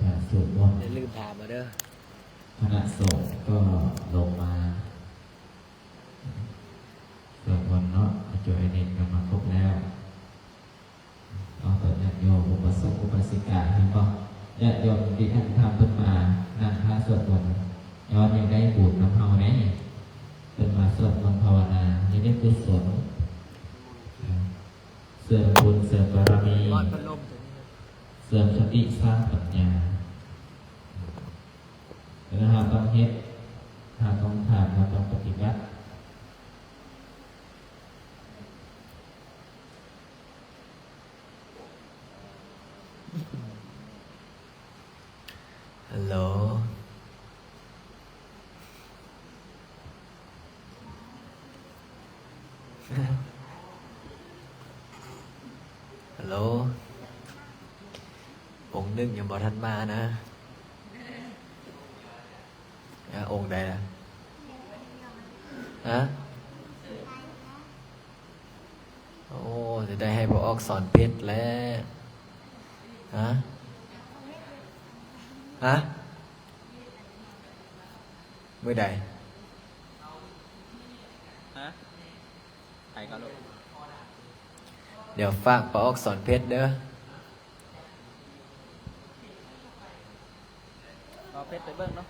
พระสวดมนต์ อย่าลืมถามมาเด้อคณะสงฆ์ก็ลงมาสวดมนต์เนาะจอยเน็ตกันมาครบแล้วเอาต่อญาติโยมอุปสมบทอุปสิกาเห็นป่ะญาติโยมที่ท่านทำเพิ่นมานั่งพระสวดมนต์ย้อนยังได้บุญน้ำเฮาไหนเป็นมาสวดมนต์ภาวนายังได้กุศลเสริมบุญเสริมบารมีเสริมสติสร้างปัญญาแล้วหาต้องเฮ็ดหาต้องทานหาต้องปฏิบัติฮัลโหลฮัลโหลองค์หนึ่งยังบ่ทันมานะองค์ใดล่ะฮะโอ้จะได้ให้พระออกสอนเพชรแล้วฮะฮะเมื่อใดฮะไปก็ลูกเดี๋ยวฝากพระออกสอนเพชรเด้อเอาเพชรไปเบิ้งเนาะ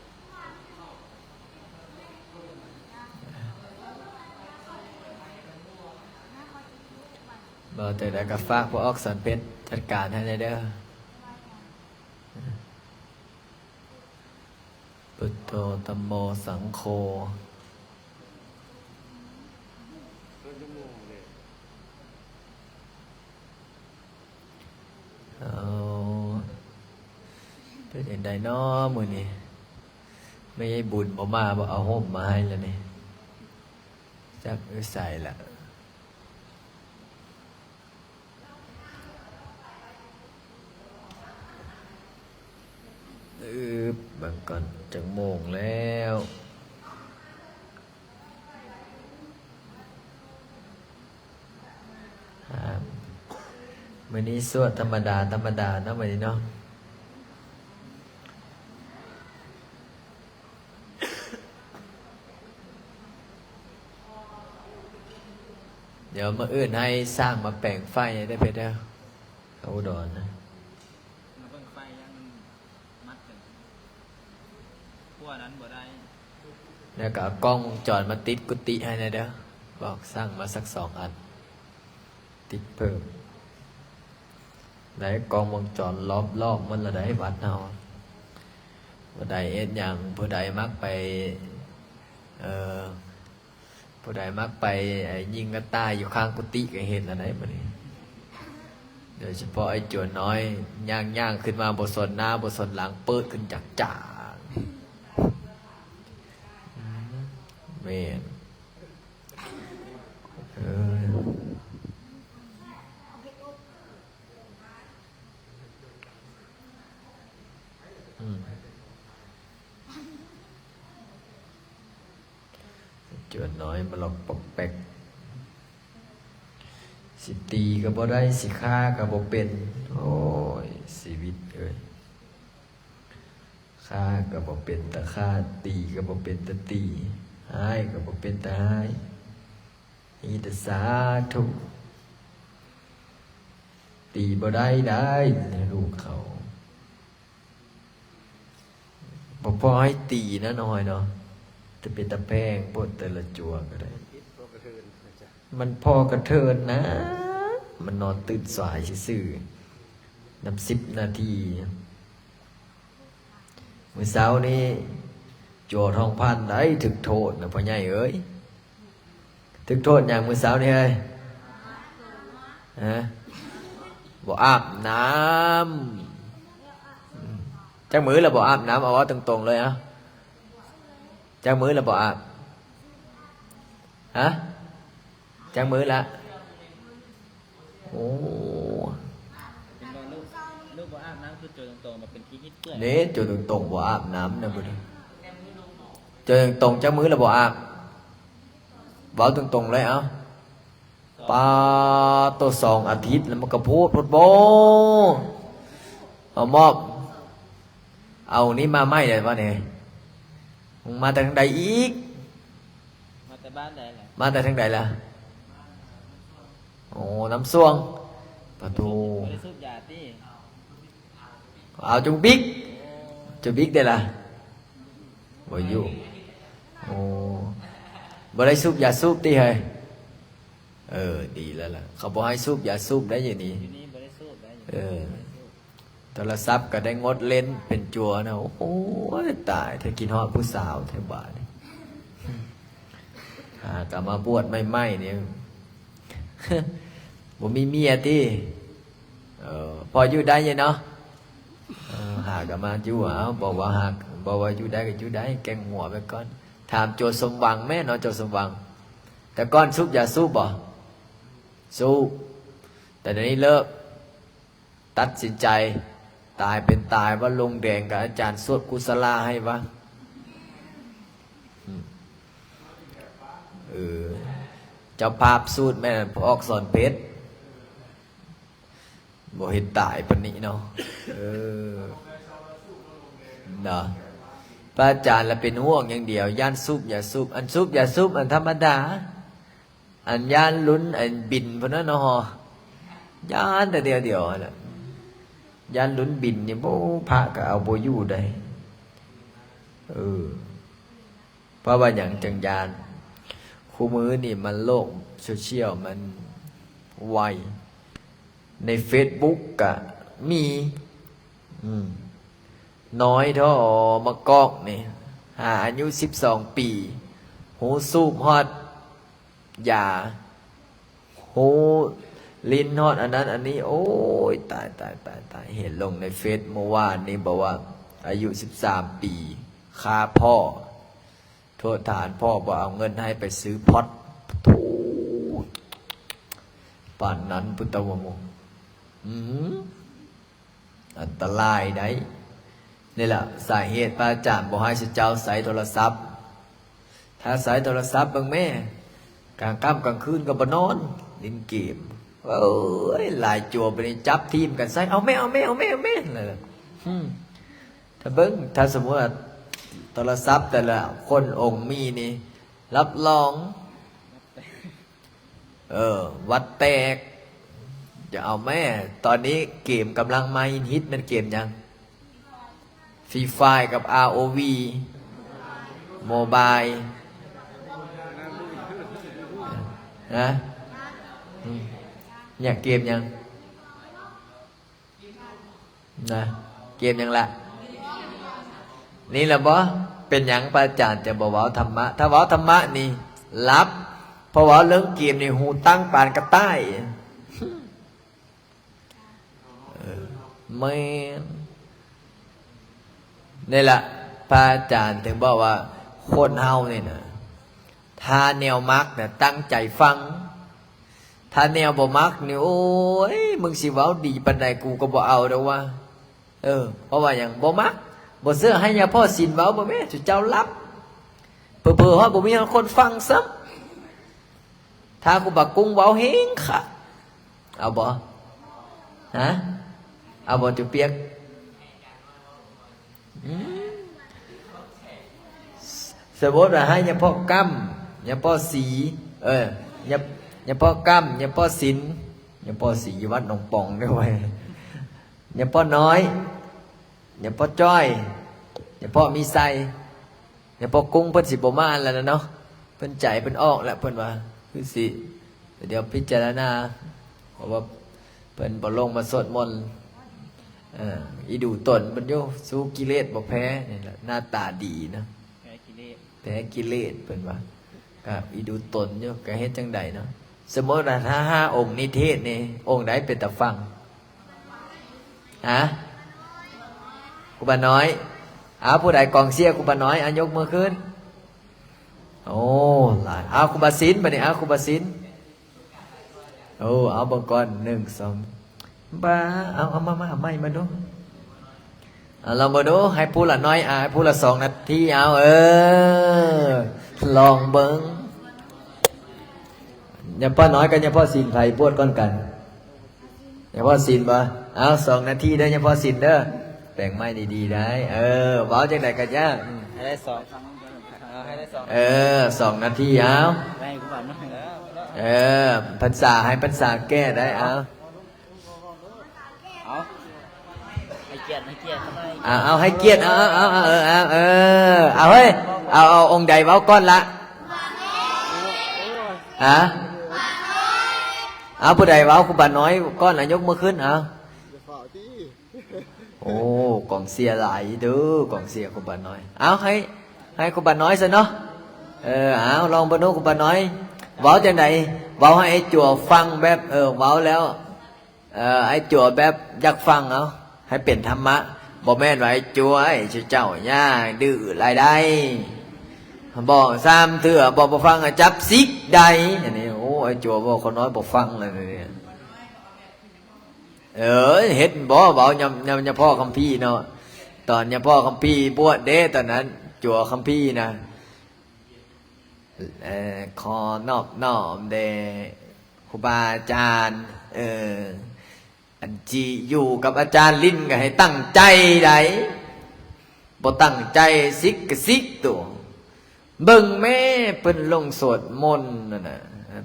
บ่แต่ได้ก็ฝากพระออกสอนเพชรจัดการให้ได้เด้อพุทโธธัมโมสังโฆเอาเป็นอย่างใดน้อมื้อนี้ไม่ให้บุญบ่มาบ่เอาห่มมาให้แล้วนี่จักใส่ละบางก่อนจังโมงแล้ววันนี้สวดธรรมดาเนาะวันนี้เนาะเดี๋ยวมาอื่นให้สร้างมาแปลงไฟได้เพชรเด้อเขาอุดรนะมาเบิ้งไฟยังมัดกันขั้วนั้นบ่ได้แล้วก็เอากล้องวงจรมาติดกุฏิให้นะเด้อบอกสร้างมาสัก2 อันติดเพิ่มไหนกล้องวงจรรอบมันละได้วัดเนาผู้ใดเอ็ดอย่างผู้ใดมักไปผู้ใดมักไปยิงกระต่ายอยู่ข้างกุฏิก็เห็นอะไรมาเนี่ยโดยเฉพาะไอ้จวนน้อยย่างขึ้นมาบทสนหน้าบทสนหลังเปิดขึ้นจากจ่าเมนจวนน้อยมาหลอกปกแปกสิตีก็บ่ได้สิฆ่าก็บ่เป็นโอ้ยชีวิตเอ้ยฆ่าก็บ่เป็นแต่ฆ่าตีก็บ่เป็นแต่ตีหายก็บ่เป็นแต่หายมีแต่สาธุตีบ่ได้ลูกเขาบ่พอให้ตีนะน้อยเนาะจะเป็นตะแพงปนแต่ละจัวก็ได้มันพอกระเทินนะ มันนอนตื่นสายซื่อๆนับ10 นาทีมื้อเช้านี้จัวทองพันได้ถึกโทษนะพ่อใหญ่เอ้ยถึกโทษอย่างมื้อเช้านี้เอ้ยฮะบ่อาบน้ำจักมื้อละบ่อาบน้ำเอาว่าตรงๆเลยอะจักมื้อละบ่อาบฮะจักมื้อละโอ้เป็นว่าลูกบ่อาบน้ำคือโจตรงๆมาเป็นขี้ฮิตเปื่อยนี่โจตรงๆบ่อาบน้ำนะบ่ดิโจตรงๆจักมื้อละบ่อาบเว้าตรงๆเลยเอ้าปาตัว2 อาทิตย์แล้วมันก็พูดบ่เอามอบ เอานี่มาไม่เลยวะเนี่ยมึงมาแต่ทางใดอีก มาแต่บ้านใดแหละ มาแต่ทางใดล่ะโอ้น้ำซ่วงประตู บ่ได้สูบยาติ เอาจุงบิ๊กจุงบิ๊กได้ล่ะบ่อยู่โอ้บ่ได้สูบยาสูบติเฮ้ยดีแล้วล่ะเขาบอกให้สูบยาสูบได้อย่างนี้ อยู่นี่บ่ได้สูบได้อยู่ โทรศัพท์ก็ได้งดเล่นเป็นจัวนะโอ้โหตายถ้ากินฮอดผู้สาวแถวบ้านนี่กลับมาบวชไม่ เนี่ย บ่มีเมียที่พออยู่ได้ยังเนาะหากลับมาอยู่เอาบอกว่าอยู่ได้ก็อยู่ได้แกงหัวไปก่อนถามโจสมหวังแม่เนาะโจสมหวัง แต่ก่อนสูบอย่าสูบบ่สูบแต่เดี๋ยวนี้เลิกตัดสินใจตายเป็นตายว่าลงแดงกับอาจารย์สวดกุศลาให้วะเจ้าภาพสูตรแม่พอออกสอนเพชรบ่เห็นตายปานนี้เนาะเนาะพระอาจารย์ละเป็นห่วงอย่างเดียวย่านสูบอย่าสูบอันสูบอย่าสูบอันธรรมดาอันย่านลุ้นอันบินพวกนั้นเนาะย่านแต่เดียวแหละย่านลุ้นบินเนี่ยโอ้พระก็เอาโบอยู่ได้เพราะว่าอย่างจังยานคู่มือนี่มันโลกโซเชียลมันไวใน Facebook ก็มีน้อยเท่ามะกอกนี่อายุ12 ปีหูสูบฮอดยาหูลิ้นฮอดอันนั้นอันนี้โอ้ยตายเห็นลงในเฟซเมื่อวานนี้บอกว่าอายุ13 ปีฆ่าพ่อโทษฐานพ่อบอกเอาเงินให้ไปซื้อพอดถูป่านนั้นพุทธวงศ์อันตรายได้นี่แหละสาเหตุพระอาจารย์บอกให้เจ้าใส่โทรศัพท์ถ้าใส่โทรศัพท์บางแม่กลางค่ำกลางคืนก็บ่นอนเล่นเกมหลายจัวไปจับทีมกันใส่เอาแม่เลยถ้าเบิ้งถ้าสมมติว่าโทรศัพท์แต่ละคนองค์มีนี่รับรองวัดแตกจะเอาแม่ตอนนี้เกมกำลังมาฮิตมันเกมยังฟรีไฟกับ ROV โมบายนะอยากเกมยังนะเกมยังละนี่แหละบ่เป็นหยังพระอาจารย์จะบอกว่าธรรมะถ้าว่าธรรมะนี่รับเพราะว่าเรื่องเกมนี่หูตั้งปานกระต่ายไม่นี่แหละพระอาจารย์ถึงบอกว่าคนเฮาเนี่ยนะถ้าแนวมักเนี่ยตั้งใจฟังถ้าแนวบ่มักนี่โอ้ยมึงสิเว้าดีปานใดกูก็บ่เอาดอกว่าเพราะว่าอย่างบ่มักบ่เสื้อให้ยาพ่อศีลเว้าบ่แม่จุเจ้ารับเผลอๆฮอดบ่มีคนฟังซ้ำถ้ากูบักกุ้งเว้าเฮงค่ะเอาบ่ฮะเอาบ่จุเปียกสมมติว่าให้ยาพ่อกำยาพ่อสียาพ่อกำยาพ่อศิลยาพ่อสีวัดหนองปองด้วยยาพ่อน้อยยาพ่อจ้อยยาพ่อมีไซยาพ่อกุ้งเพิ่นสิบ่มาแล้วนะเนาะเพิ่นใจเพิ่นออกแล้วเพิ่นว่าคือสิเดี๋ยวพิจารณาเพราะว่าเพิ่นบ่ลงมาสวดมนต์อีดูตนมันโยสู้กิเลสบ่แพ้นี่แหละหน้าตาดีนะแพ้กิเลสเพิ่นว่ากับอีดูตนโยก็เฮ็ดจังใดเนาะสมมติว่าถ้า5 องค์นิเทศนี่องค์ใดเป็นตาฟังครูบาน้อยผู้ใดกองเชียร์ครูบาน้อยยกมือขึ้นโอ้หลายครูบาศิลป์บัดนี้ครูบาศิลป์เอาเบิ่งก่อน1 2บ้าเอามาไม่มาดูเรามาดูให้ผู้ละน้อยให้ผู้ละ2 นาทีเอาลองเบิ้งอย่าพ่อน้อยกันอย่าพ่อศิลป์ไผปวดก้อนกันอย่าพ่อศิลป์บ่เอา2 นาทีเด้ออย่าพ่อศิลป์เด้อไป แต่งไม้ดีๆได้เว้าจังไดก็ยาก ให้ได้สองให้ได้สอง 2 นาทีเอา ไม่ให้กูฝันนะ พรรษาให้พรรษาแก้ได้เอา เอาให้เกียรติทำไม เอาให้เกียรติเอาเฮ้ยเอาองค์ใดเว้าก่อนละเอาผู้ใดเว้าครูบาน้อยก่อนละยกมือขึ้นเอาโอ้กองเสียหลายเด้อกองเสียครูบาน้อยเอาให้ครูบาน้อยซะเนาะเอาลองบรรลุครูบาน้อยเว้าจังไดเว้าให้ไอ้จั่วฟังแบบเว้าแล้วไอ้จั่วแบบอยากฟังเอาให้เป็นธรรมะบ่แม่นว่าไอ้จั่วไอ้เจ้าย่าดื้อหลายได้บอก3เทื่อบ่ฟังจับซิกได้อันนี้โอ้ไอ้จั่วบ่คนน้อยบ่ฟังเลยเนี่ยเฮ็ดบ่เว้ายำพ่อคัมภีร์เนาะตอนยำพ่อคัมภีร์บวชเด้ตอนนั้นจั่วคัมภีร์นะขอนอบน้อมแด่ครูบาอาจารย์อันจีอยู่กับอาจารย์ลิ้นก็ให้ตั้งใจได้บ่ตั้งใจซิกก็ซิกตัวเบิ่งแม่เพิ่นลงสวดมนต์นั่นน่ะ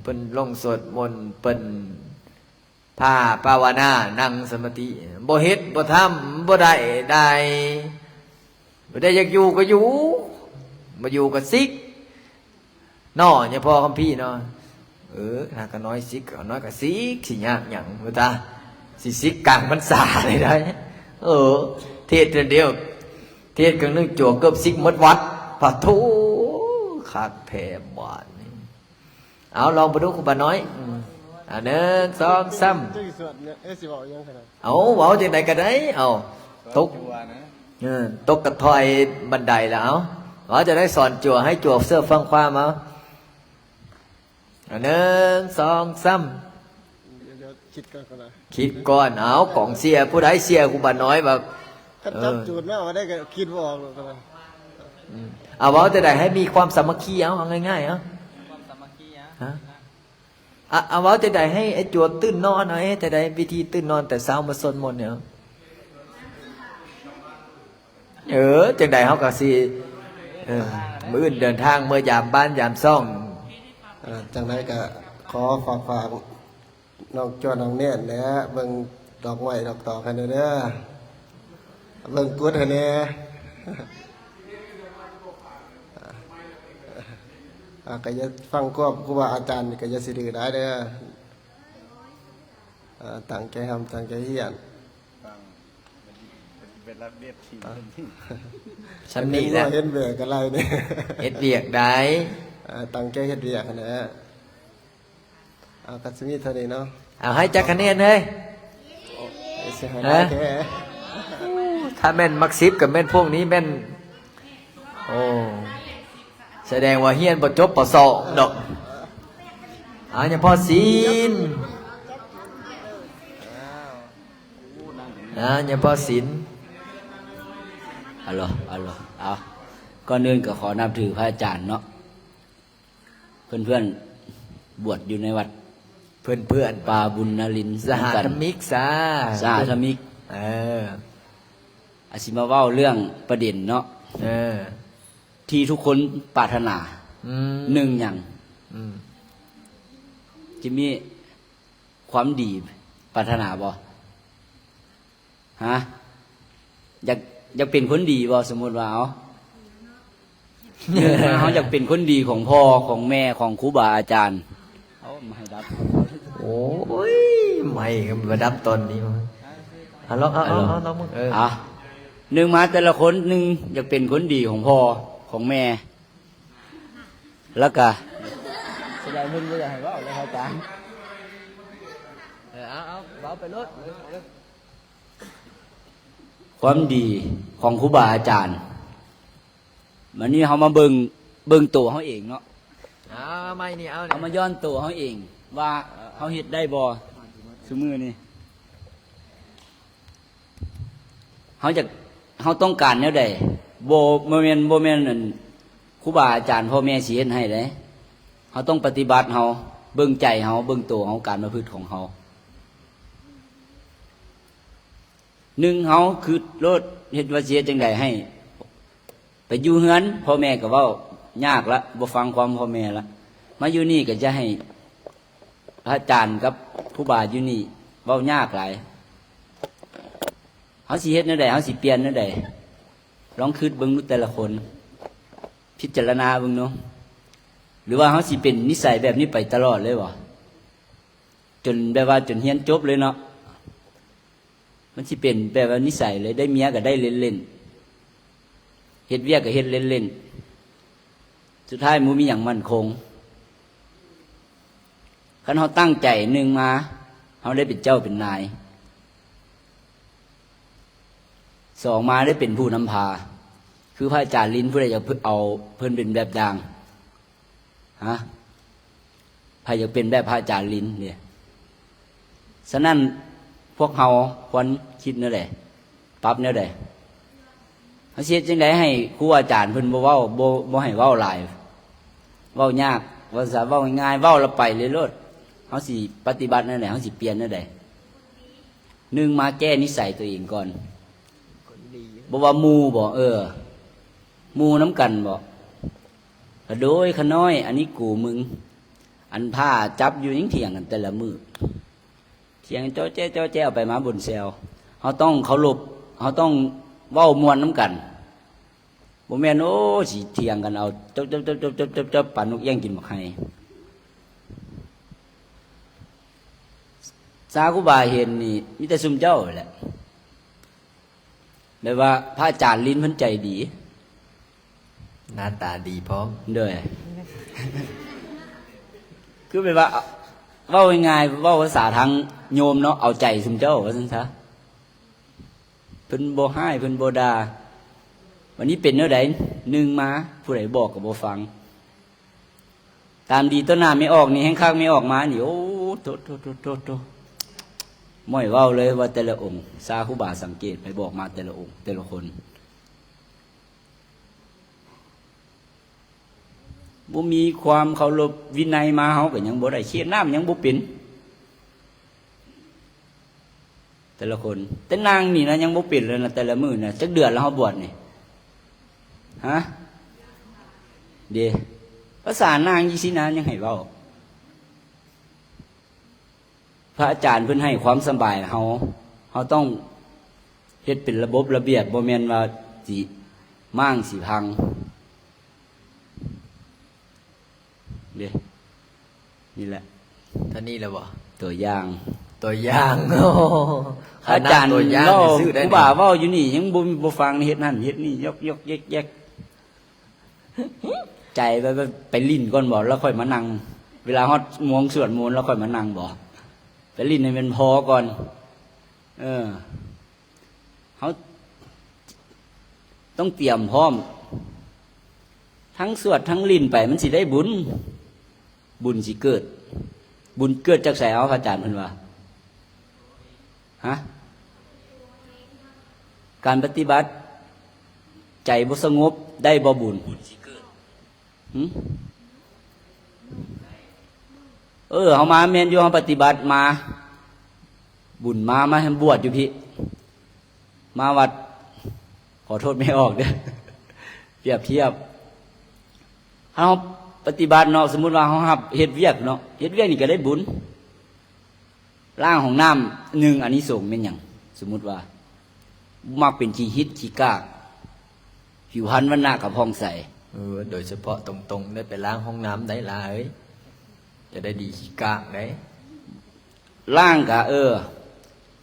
เพิ่นลงสวดมนต์เพิ่นพาภาวนานั่งสมาธิบ่เฮ็ดบ่ทำบ่ได้บ่ได้อยากอยู่ก็อยู่บ่อยู่ก็ซิกน้อเนี่ยพ่อคัมภีร์เนาะถ้าก็น้อยซิกก็น้อยก็ซิกสิยากหยังบ่ตาสิซิกกลางพรรษาได้เทศเดียวเทศกันนึงจั่วเกือบซิกหมดวัดปะทูขาดแผ่บาดนี่เอาลองไปดูครูบาน้อย1 2 3เอาเว้าจังไดก็ได้เอาตกตกกระถอยบันไดแล้วเอาจะได้สอนจั่วให้จั่วเสื้อฟังความเอา1 2 3คิดก่อนเอาของเสียผู้ใดเสียครูบาน้อยแบบจับจูดแม่ว่าได้ก็คิดบ่ออกหรอกครับเอาเว้าจะได้ให้มีความสามัคคีเอาง่ายๆความสามัคคีเอาเว้าจะได้ให้ไอ้จั่วตื่นนอนเอาจะได้วิธีตื่นนอนแต่เช้ามาสวดมนต์เนี่ยจังใดเฮาก็สิมื้ออื่นเดินทางเมื่อยามบ้านยามซ่องจังไดก็ขอฝากน้องจวนน้องเนี่ยนะเบิ่งดอกไม้ดอกตอกให้เด้อเบิ่งกุดให้แน่ก็จะฟังควบครูบาอาจารย์ก็จะสิดื้อได้เด้อตั้งใจทำตั้งใจเฮียนเป็นรับเรียบทีฉันนี่แหละเฮ็ดเวียกอะไรเนี่ยเฮ็ดเวียกได้ตั้งใจเฮ็ดเวียกนะก็สิมีเท่านี้เนาะเอาให้จักคะแนนเฮ้ยถ้าแม่นมัก10กับแม่นพวกนี้แม่นโอ้แสดงว่าเฮียนบ่จบปศดอกอย่าพอศีลอย่าพอศีลเอาก่อนอื่นก็ขอนับถือพระอาจารย์เนาะเพื่อนบวชอยู่ในวัดเพื่อนป่าบุญนรินทร์สหธรรมิกสหธรรมิกอาสิมาเว้าเรื่องประเด็นเนาะที่ทุกคนปรารถนา1อย่างจะมีความดีปรารถนาบ่อยากเป็นคนดีบ่สมมุติว่าเขาอยากเป็นคนดีของพ่อของแม่ของครูบาอาจารย์เอามาให้ดับโอ้ยไม่มาดับตอนนี้เอาลองมึง1มาแต่ละคน1อยากเป็นคนดีของพ่อของแม่แล้วก็แสดงเพิ่นบ่อยากให้เว้าเลยอาจารย์เอาเว้าไปรถความดีของครูบาอาจารย์วันนี้เขามาเบิ่งตัวเขาเองเนาะไม่นี่เอามาย้อนตัวเขาเองว่าเขาเฮ็ดได้บ่ซุมื้อนี้เขาต้องการแนวใดบ่แม่นนั่นครูบาอาจารย์พ่อแม่สิเฮ็ดให้เด้เขาต้องปฏิบัติเขาเบิ่งใจเขาเบิ่งตัวเขาการประพฤติของเขา หนึ่งเฮาคือโลดเฮ็ดว่าเสียจังใดให้ ไปอยู่เฮือนพ่อแม่ก็เว้ายากละบ่ฟังความพ่อแม่ละมาอยู่นี่ก็จะให้พระอาจารย์กับผู้บาอยู่นี่เว้ายากหลายเฮาสิเฮ็ดแนวใดเฮาสิเปลี่ยนแนวใดลองคิดเบิ่งดูแต่ละคน พิจารณาเบิ่งเนาะหรือว่าเฮาสิเป็นนิสัยแบบนี้ไปตลอดเลยบ่จนแบบว่าจนเรียนจบเลยเนาะมันสิเป็นแบบว่านิสัยเลยได้เมียก็ได้เล่นๆเฮ็ดเวียกก็เฮ็ดเล่นๆสุดท้ายบ่มีหยังมั่นคงคันเฮาตั้งใจหนึ่งมาเฮาได้เป็นเจ้าเป็นนายสองมาได้เป็นผู้นำพาคือพระอาจารย์ลิ้นผู้ใดอยากเอาเพิ่นเป็นแบบอย่างฮะใครอยากเป็นแบบพระอาจารย์ลิ้นเนี่ยฉะนั้นพวกเฮาควรคิดแนวใดปรับแนวใดเฮาสิเฮ็ดจังได๋ให้ครูอาจารย์เพิ่นบ่เว้าบ่ให้เว้าหลายเว้ายากว่าซะเว้าง่ายๆเว้าแล้วไปเลยโลดเฮาสิปฏิบัติแนวใดเฮาสิเปลี่ยนแนวใดหนึ่งมาแก้นิสัยตัวเองก่อนบ่ว่าหมู่บ่หมู่น้ำกันบ่ขะโดยขะน้อยอันนี้กูมึงอันผ้าจับอยู่ยังเถียงกันแต่ละมือเถียงเจ้าแจ้ไปมาบนแซวเฮาต้องเคารพเฮาต้องเว้ามวนน้ำกันบ่แม่นโอ้สิเถียงกันเอาจับปานนกแย่งกินหมกไห้สาคุบาเห็นนี่มีแต่ซุมเจ้าแหละแปลว่าพระอาจารย์ลิ้นเพิ่นใจดีหน้าตาดีพร้อมเด้อ คือแปลว่าเว้าง่ายๆเว้าภาษาทางโยมเนาะเอาใจซุมเจ้าว่าซั่นซะเพิ่นบ่ให้เพิ่นบ่ด่าวันนี้เป็นแนวใดหนึ่งมาผู้ใดบอกก็บ่ฟังตามดีต้นหน้าไม่ออกนี่แฮงคักไม่ออกมานี่โอ้โตม่อยเว้าเลยว่าแต่ละองค์สาธุบาสังเกตไปบอกมาแต่ละองค์แต่ละคนบ่มีความเคารพวินัยมาเฮาก็ยังบ่ได้เขียนน้ำยังบ่เป็นแต่ละคนแต่นางนี่นะยังบ่เป็นเลยนะแต่ละมื้อน่ะจักเดือนแล้วเฮาบวชนี่ฮะเด้ภาษานางยี่สินะยังให้เว้าพระอาจารย์เพิ่นให้ความสบายเฮาต้องเฮ็ดเป็นระบบระเบียบบ่แม่นว่าสิมั่างสิพังเด้นี่แหละท่านี้แล้วบ่ตัวอย่าง อาจารย์เล่าผู้บ่าวเว้าอยู่นี่ยังบ่ฟังเฮ็ดนั่นเฮ็ดนี่ยกแยกใจไปลิ้นก่อนบ่แล้วค่อยมานั่งเวลาฮอดมวงสวดมนต์แล้วค่อยมานั่งบ่ไปลิ้นให้มันพอก่อนเฮาต้องเตรียมพร้อมทั้งสวดทั้งลิ้นไปมันสิได้บุญสิเกิดบุญเกิดจากไสเอาพระอาจารย์เพิ่นว่าฮะการปฏิบัติใจบ่สงบได้บ่บุญสิเกิดเฮามาแม่นอยู่เฮาปฏิบัติมาบุญมาให้บวชอยู่พี่มาวัดขอโทษไม่ออกเด้อเปรียบเทียบเฮาปฏิบัติเนาะสมมุติว่าเฮารับเฮ็ดเวียกเนาะเฮ็ดเวียกนี่ก็ได้บุญล้างห้องน้ำ1อานิสงส์แม่นหยังสมมุติว่ามักเป็นขี้หิดขี้กากผิวพรรณวรรณะก็ผ่องใสโดยเฉพาะตรงๆได้ไปล้างห้องน้ำได้ล่ะเอ้ยจะได้ดีขี้กากได้ล้างก็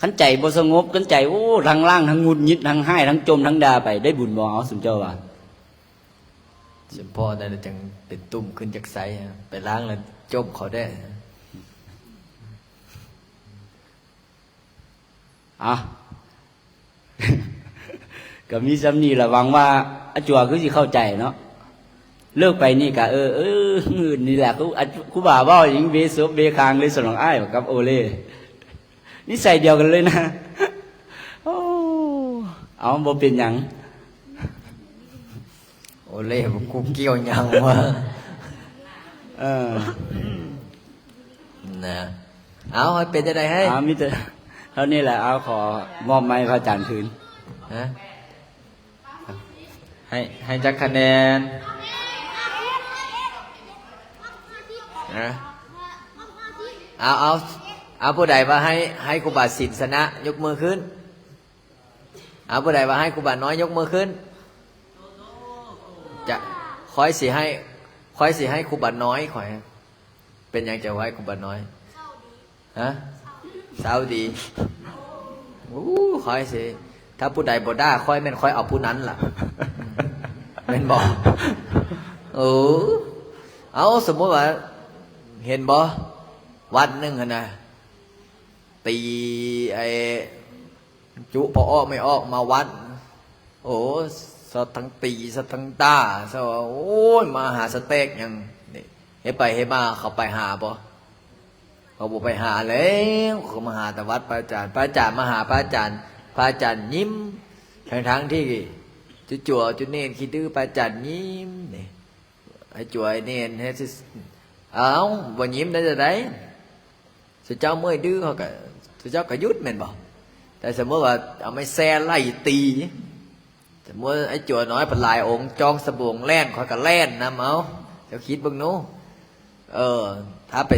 คันใจบ่สงบคันใจโอ้ทั้งล้างทั้งงุดหงิดทั้งให้ทั้งจมทั้งด่าไปได้บุญบ่เอาสมเจ้าว่าเฉพาะนั่นจังเป็นตุ่มขึ้นจากไสไปล้างแล้วจมเขาได้ก็มีซ้ำนี่ล่ะหวังว่าอาจัวคือสิเข้าใจเนาะเลิกไปนี่ก็นี่แหละครูบาเว้าหยังเบซบเบคางเลยสนองอ้ายกับโอเล่นิสัยเดียวกันเลยนะเอาบ่เป็นหยังโอเล่กูเกี่ยวหยังวะนะเอาให้เป็นจังได๋ให้มีแต่ เท่านี้แหละเอาขอมอบไม้พระอาจารย์คืน ฮะให้จักคะแนนนะเอาผู้ใดว่าให้ครูบาสินชนะ ยกมือขึ้นเอาผู้ใดว่าให้ครูบาน้อยยกมือขึ้นจะคอยสิให้ครูบาน้อยคอยเป็นยังจะไว้ครูบาน้อยฮะเศร้าดีคอยสิถ้าผู้ใดบ่ได้คอยแม่นคอยเอาผู้นั้นล่ะแม่นบอกเอาสมมติว่าเห็นบ่วัดหนึ่งนะตีไอ้จุพอออกไม่ออกมาวัดโอ้สะทั้งตีสะทั้งตาสะโอ้ยมาหาสเต็กยังนี่ให้ไปให้มาเขาไปหาบ่เขาบอกไปหาแล้วเขามาหาแต่วัดพระอาจารย์มาหาพระอาจารย์ยิ้มทั้งที่จุจั่วจุเนนคิดดื้อพระอาจารย์ยิ้มนี่ไอ้จั่วไอ้เนนให้เอาบ่ยิ้มได้จะได้สุเจ้าเมื่อยดื้อเขาก็สุเจ้าก็ยุดแม่นบ่แต่สมมติว่าเอาไม่แซ่ไล่ตีสมมติไอ้จั่วน้อยเป็นลายองค์จองสบงแล่นเขาก็แล่นนะเมาเจ้าคิดบ้างนู้ถ้าไป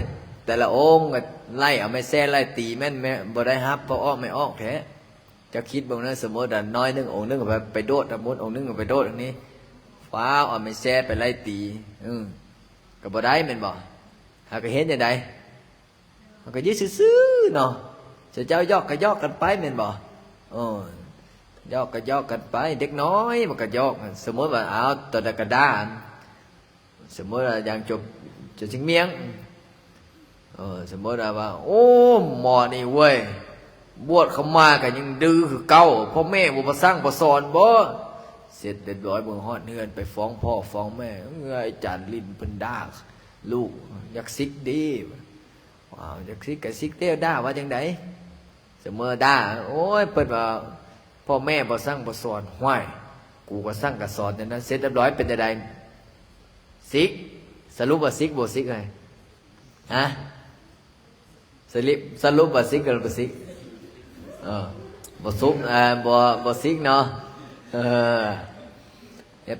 แต่ละองค์ก็ไล่เอาไม่แซ่ไล่ตีแม่นบ่ได้ฮับเพราะออกไม่ออกแท้เจ้าคิดบ้างนะสมมติว่าน้อยนึงองค์นึงก็ไปโดดสมมติองค์นึงก็ไปโดดอันนี้ฟ้าเอาไม่แซ่ไปไล่ตีก็บ่ได้แม่นบ่ถ้าก็เห็นอย่างใดมันก็ยืดซื่อๆเนาะเจ้ายอกก็ยอกกันไปแม่นบ่ยอกก็ยอกกันไปเด็กน้อยมันก็ยอกสมมติว่าเอาตัวใดก็ได้สมมติว่าอย่างจบชิงเมียงสมมติว่าโอ้หมอนี่เว้ยบวชเข้ามาก็ยังดื้อคือเก่าพ่อแม่บ่มาสร้างบ่สอนบ่เสร็จเรียบร้อยเบิ่งฮอดเฮือนไปฟ้องพ่อฟ้องแม่อาจารย์ลิ้นเพิ่นด่าลูกอยากซิกดีว้าวอยากซิกก็ซิกเด้อด่าว่าจังได๋เสมอด่าโอ้ยเปิดว่าพ่อแม่บ่สั่งบ่สอนห้วยกูก็สั่งก็สอนนั่นนะเสร็จเรียบร้อยเป็นจังได๋ซิกสรุปว่าซิกบ่ซิกไงฮะสรุปว่าซิกก็บ่ซิกบ่ซุกบ่ซิกเนาะ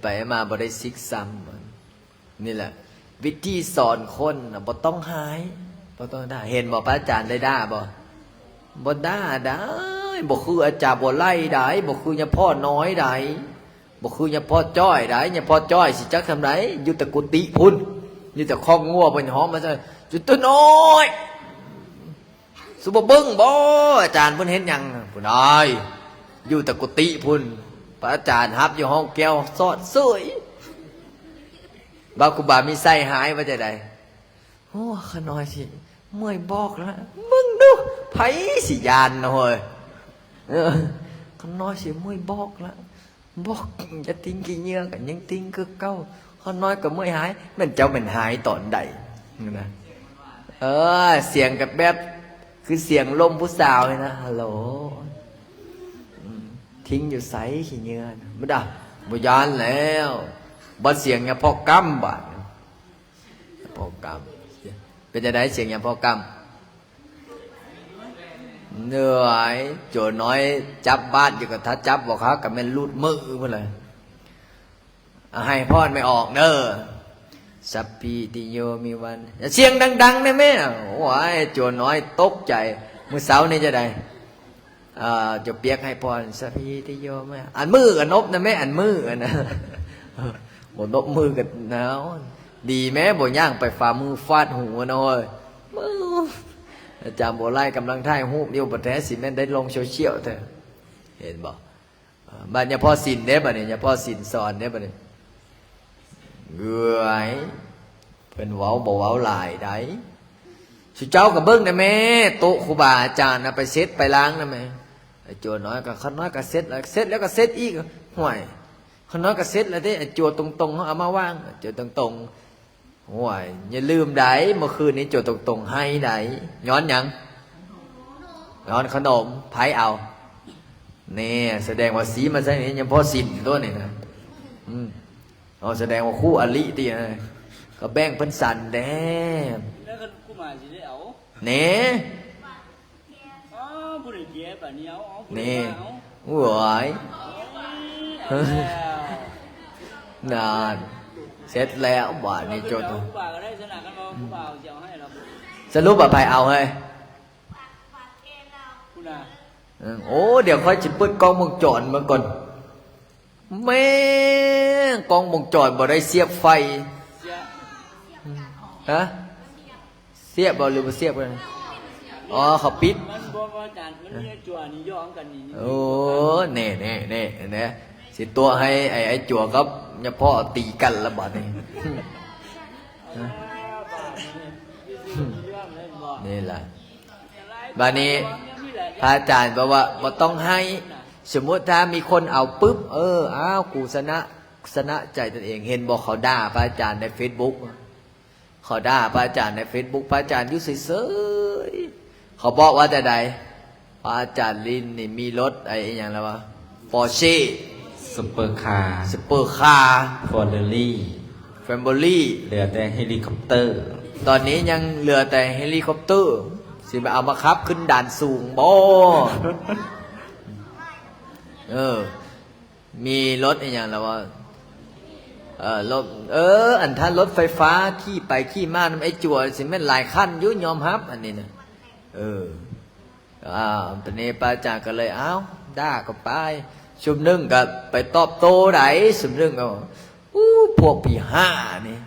ไปมาบ่ได้ซิกซ้ำนี่แหละวิธีสอนคนบ่ต้องหายบ่ต้องด่าเห็นบ่พระอาจารย์ได้ด่าบ่ด่าได้บ่คืออาจารย์บ่ไล่ได้บ่คือญาพ่อน้อยได้บ่คือญาพ่อจ้อยได้ญาพ่อจ้อยสิจักทำไดอยู่แต่กุฏิพุ่นอยู่แต่คอกงัวเพิ่นหอมมาซะจุดตัวน้อยสุบ่เบิ่งบ่อาจารย์เพิ่นเห็นหยังพุ่นอ้ายอยู่แต่กุฏิพุ่นพระอาจารย์ฮับอยู่ห้องแก้วสอดเสยบาครูบามีไส้หายว่าจะได้โอ้ขน้อยสิเมื่อยบอกแล้วมึงดูไผสิยานนะเฮ้ยขน้อยสิเมื่อยบอกแล้วบอกจะทิ้งกี่เงี้ยกันยังทิ้งคือเก่าขน้อยก็เมื่อยหายมันเจ้าเป็นหายตอนใดนะเสียงกับแบบคือเสียงลมผู้สาวเลยนะฮัลโหลทิ้งอยู่ใสขี้เงี้ยไม่ได้บุญานแล้วบ่เสียงเนี่ยพอกำบาดพอกำเป็นจะได้เสียงเนี่ยพอกำเหนื่อยโจน้อยจับบ้านอยู่กับถ้าจับบอกเขากับแม่นลูดมือเพื่อเลยให้พรไม่ออกเด้อสัพพิติโยมีวันเสียงดังๆได้ไหมโอ้ยโจน้อยตกใจมื้อเช้านี่จะได้จะเปียกให้พรสัพพิติโยไหมอันมือกับนบนะแม่อันมือนะบ่นบมือกันหนาวดีแม้บ่ย่างไปฝ่ามือฟาดหัวน้อยอาจารย์บ่ไล่กำลังถ่ายรูปเดียวบ่แท้สิแม่นได้ลงโซเชียลเถอะเห็นบ่บัดเนี่ยพ่อศีลเด้บัดเนี่ยพ่อศีลสอนเด้บัดเนี่ยเกือยเพิ่นเว้าบ่เว้าหลายได้สุเจ้าก็เบิ่งนะแม่โต๊ะครูบาอาจารย์น่ะไปเช็ดไปล้างนะแม่ไอ้โจน้อยก็คันน้อยก็เช็ดแล้วก็เช็ดอีกห่วยคันน้อยก็เซ็ตแล้วเด้โจตรงๆเอามาวางโจตรงๆโอ้ยอย่าลืมได้เมื่อคืนนี้โจตรงๆให้ได้ย้อนหยังย้อนขนมไผเอานี่แสดงว่าสีมันใช่นี่ยังพอสินตัวนี่นะแสดงว่าคู่อริตินะก็แบ่งเพิ่นสั่นแด้แล้วก็กูมาสิได้เอาเน่ผู้ใด นี่หวยนานเสร็จแล้วบาทนี่จดสรุปว่าใครเอาให้โอ้เดี๋ยวค่อยจิเปิดกล้องวงจรมาก่อนแม่งกล้องวงจรบ่ได้เสียบไฟฮะเสียบบ่หรือบ่เสียบกันอ๋อเขาปิดโอ้เน่เนี่ยสิตัวให้ไอ้จั่วครับเนี่ยพ่อตีกันละบาดนี่นี่แหละบาดนี้พระอาจารย์บอกว่าบ่ต้องให้สมมติถ้ามีคนเอาปุ๊บอ้าวกูชนะใจตนเองเห็นบอกเขาด่าพระอาจารย์ใน Facebook เขาด่าพระอาจารย์ใน Facebook พระอาจารย์ยุ่เฉยๆเขาบอกว่าแต่ใดพระอาจารย์ลินนี่มีรถไอ้อย่างไรวะปอร์เช่ ซุปเปอร์คาร์ ซุปเปอร์คาร์ ฟอร์เรลี่ แฟมโบลี่ เหลือแต่เฮลิคอปเตอร์ ตอนนี้ยังเหลือแต่เฮลิคอปเตอร์สิไปเอามาขับขึ้นด่านสูงบ่มีรถอย่างไรวะรถอันท่ารถไฟฟ้าขี่ไปขี่มาไอ้จั่วสิแม่นหลายขั้นยุ่ยอมรับอันนี้นะตอนนี้ป้าจ่าก็เลยเอ้าด่าก็ไปชุมนึงก็ไปตอบโต้ไหนชุมนึงก็พวกปีห้านี่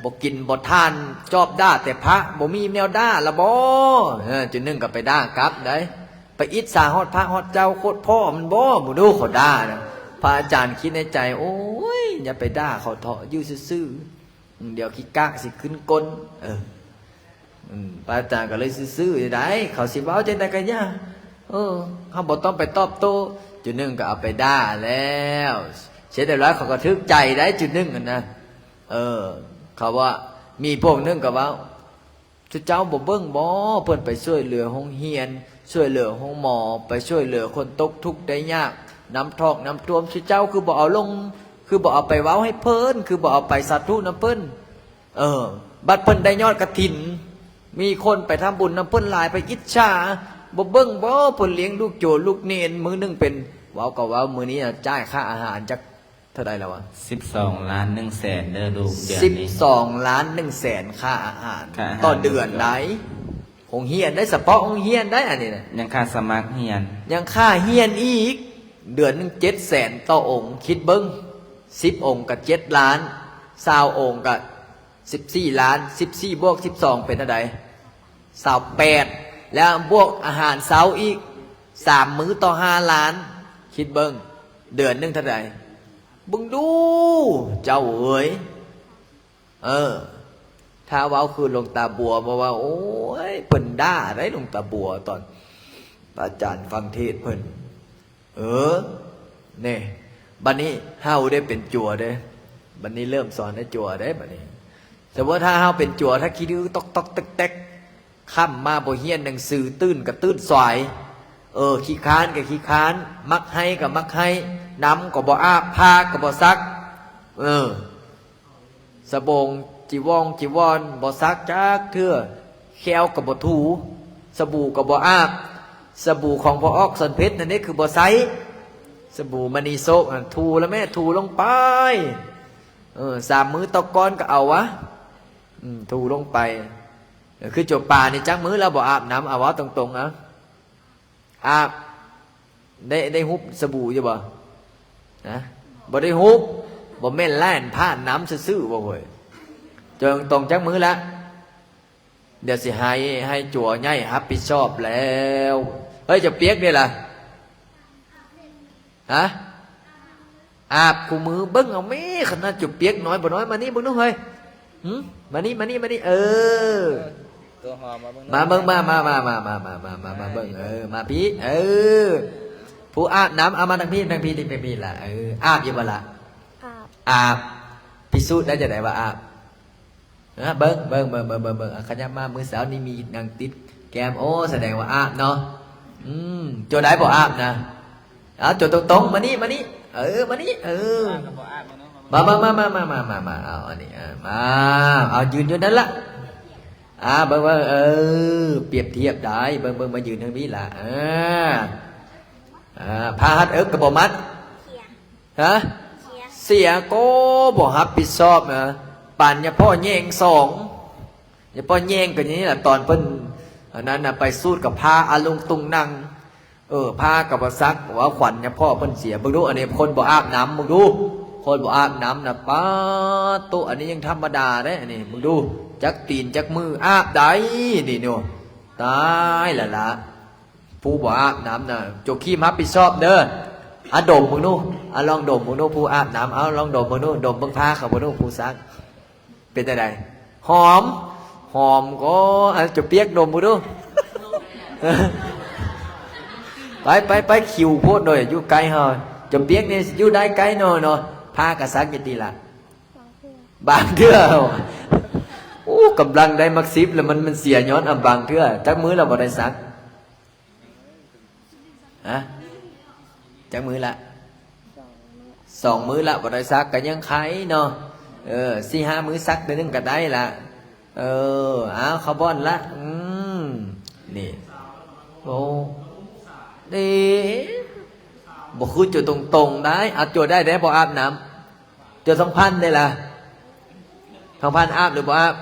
บอกกินบททานชอบด่าแต่พระบ่มีแนวด่าละบ่จุดนึงก็ไปด่ากลับได้ไปอิจฉาฮอดพระฮอดเจ้าโคตรพ่อมันบ่ดูเขาด่านะพระอาจารย์คิดในใจโอ้ยอย่าไปด่าเขาเถาะยู่ซื่อๆเดี๋ยวขี้กากสิขึ้นก้นพระอาจารย์ก็เลยซื่อๆได้เขาสิเว้าจังได๋ก็ย่าเขาบ่ต้องไปตอบโต้จุดนึงก็เอาไปด่าแล้วเสียแต่แล้วเขาก็ทึกใจได้จุดนึงกันนะเขาว่ามีพวกนึงก็ว่าเจ้าบ่เบิ่งบ่เพิ่นไปช่วยเหลือโรงเรียนช่วยเหลือห้องหมอไปช่วยเหลือคนตกทุกข์ได้ยากน้ำทอกน้ำท่วมเจ้าคือบ่เอาลงคือบ่เอาไปเว้าให้เพิ่นคือบ่เอาไปสาธุน้ำเพิ่นบัดเพิ่นได้ยอดกฐินมีคนไปทำบุญน้ำเพิ่นหลายไปอิจฉาบ่เบิ่งบ่เพิ่นเลี้ยงลูกโจรลูกเนรมื้อนึงเป็นเว้าก็เว้ามื้อนี้จ่ายค่าอาหารจักเท่าใดแล้ววะ12 ล้าน 1 แสนเด้อลูกเดือนนี้12 ล้าน 1 แสนค่าอาหารต่อเดือนได้โรงเรียนได้เฉพาะโรงเรียนได้อันนี้นะยังค่าสมัครเรียนยังค่าเรียนอีกเดือนนึง7 แสนต่อองค์คิดเบิ่ง10 องค์ก็7 ล้าน20 องค์ก็14 ล้าน14บวก12เป็นเท่าใด28แล้วบวกอาหารเช้าอีก3 มื้อต่อ5 ล้านคิดเบิ่งเดือนนึงเท่าใดบึงดูเจ้าเอ๋ยถ้าเว้าคือหลวงตาบัวบอกว่าโอ้ยเพิ่นด่าได้หลวงตาบัวตอนอาจารย์ฟังเทศเพิ่นเนี่ยบัดนี้เฮาได้เป็นจั่วเด้บัดนี้เริ่มสอนให้จั่วได้บัดนี้แต่ว่าถ้าเฮาเป็นจั่วถ้าคิดดื้อตอกแตกค่ำมาบ่เฮียนหนังสือตื้นก็ตื้นสายขี้ค้านก็ขี้ค้านมักให้ก็มักให้น้ำก็บ่อาบผ้าก็บ่ซักสบงจีวรบ่ซักจักเทื่อแควก็บ่ถูสบู่ก็บ่อาบสบู่ของพ่อออกสันเพชรนั่นนี่คือบ่ใสสบู่มณีโซกถูแล้วแม่ถูลงไป3 มื้อต่อก้อนก็เอาวะถูลงไปคือจบป่านี่จักมื้อแล้วบ่อาบน้ำเอาวะตรงๆอาบได้ฮุบสบู่อยู่บ่นะบ่ได้ฮุบบ่แม่นแล่นผ่านน้ำซื่อๆบ่เว้ยจนตรงจักมื้อละเดี๋ยวสิให้จั่วใหญ่รับผิดชอบแล้วเฮ้ยจะเปียกนี่ล่ะฮะอาบคู่มือเบิ่งเอาแม่ขนาดจุเปียกน้อยบ่น้อยมานี่เบิ่งดูเฮ้ยมานี่ตัวหอมาเบิ่งมาเบิ่งมาเบิ่งมาพี่ผู้อาบน้ำเอามาทางพี่ล่ะอาบอยู่บ่ล่ะอาบพิสูจน์ได้จะได้ว่าอาบเบิ่งขยับมามื้อเช้านี่มีนางติดแก้มโอ้แสดงว่าอาบเนาะโจได้บ่อาบนะโจตรงๆมานี่มานี่มาเอาอันนี้มาเอายืนอยู่นั่นล่ะเบิ่งเปรียบเทียบได้เบิ่งมายืนทางนี้ล่ะ พาหัดกระบอกมัด เขีย ฮะ เขีย เสียก็บอกฮับผิดชอบนะปั่นเนี่ยพ่อแย่งสองเนี่ยพ่อแย่งกันอย่างนี้แหละตอนเพิ่นอันนั้นนะไปสู้กับพาอาลุงตุงนั่งพากับซักว่าขวัญเนี่ยพ่อเพิ่นเสียมึงดูอันนี้คนบ่อาบน้ำมึงดูคนบ่อาบน้ำนะป้าตัวอันนี้ยังธรรมดาได้อันนี้มึงดูจักตีนจักมืออาบได้นี่เนาะตายละผู้บ่อาบน้ำนะโจขี้มับผิดชอบเด้อดมมึงดูลองดมมึงดูผู้อาบน้ำเอาลองดมมึงดูดมเบิ่งผ้าเขามึงดูผู้ซักเป็นไงหอมก็จะเปียกดมมึงดู ไปคิวโพดหน่อยอยู่ไกลหน่อยจะเปียกนี่อยู่ได้ไกลหน่อยเนาะผ้ากระซักกี่ตีละบางเทื่อโอ้กำลังได้มักซิบแล้วมันเสียย้อนบางเทื่อจักมื้อเราบ่ได้ซักฮะจักมื้อละ2 มื้อละบ่ได้ซักก็ยังไขเนาะ4-5 มื้อซักเดือนนึงก็ได้ละเอาเขาบ่อนละนี่โอ้ดีบ่คือจุดตรงๆได้เอาจุดได้บ่อาบน้ำจุด2,000ได้ล่ะ2,000อาบหรือบ่อาบ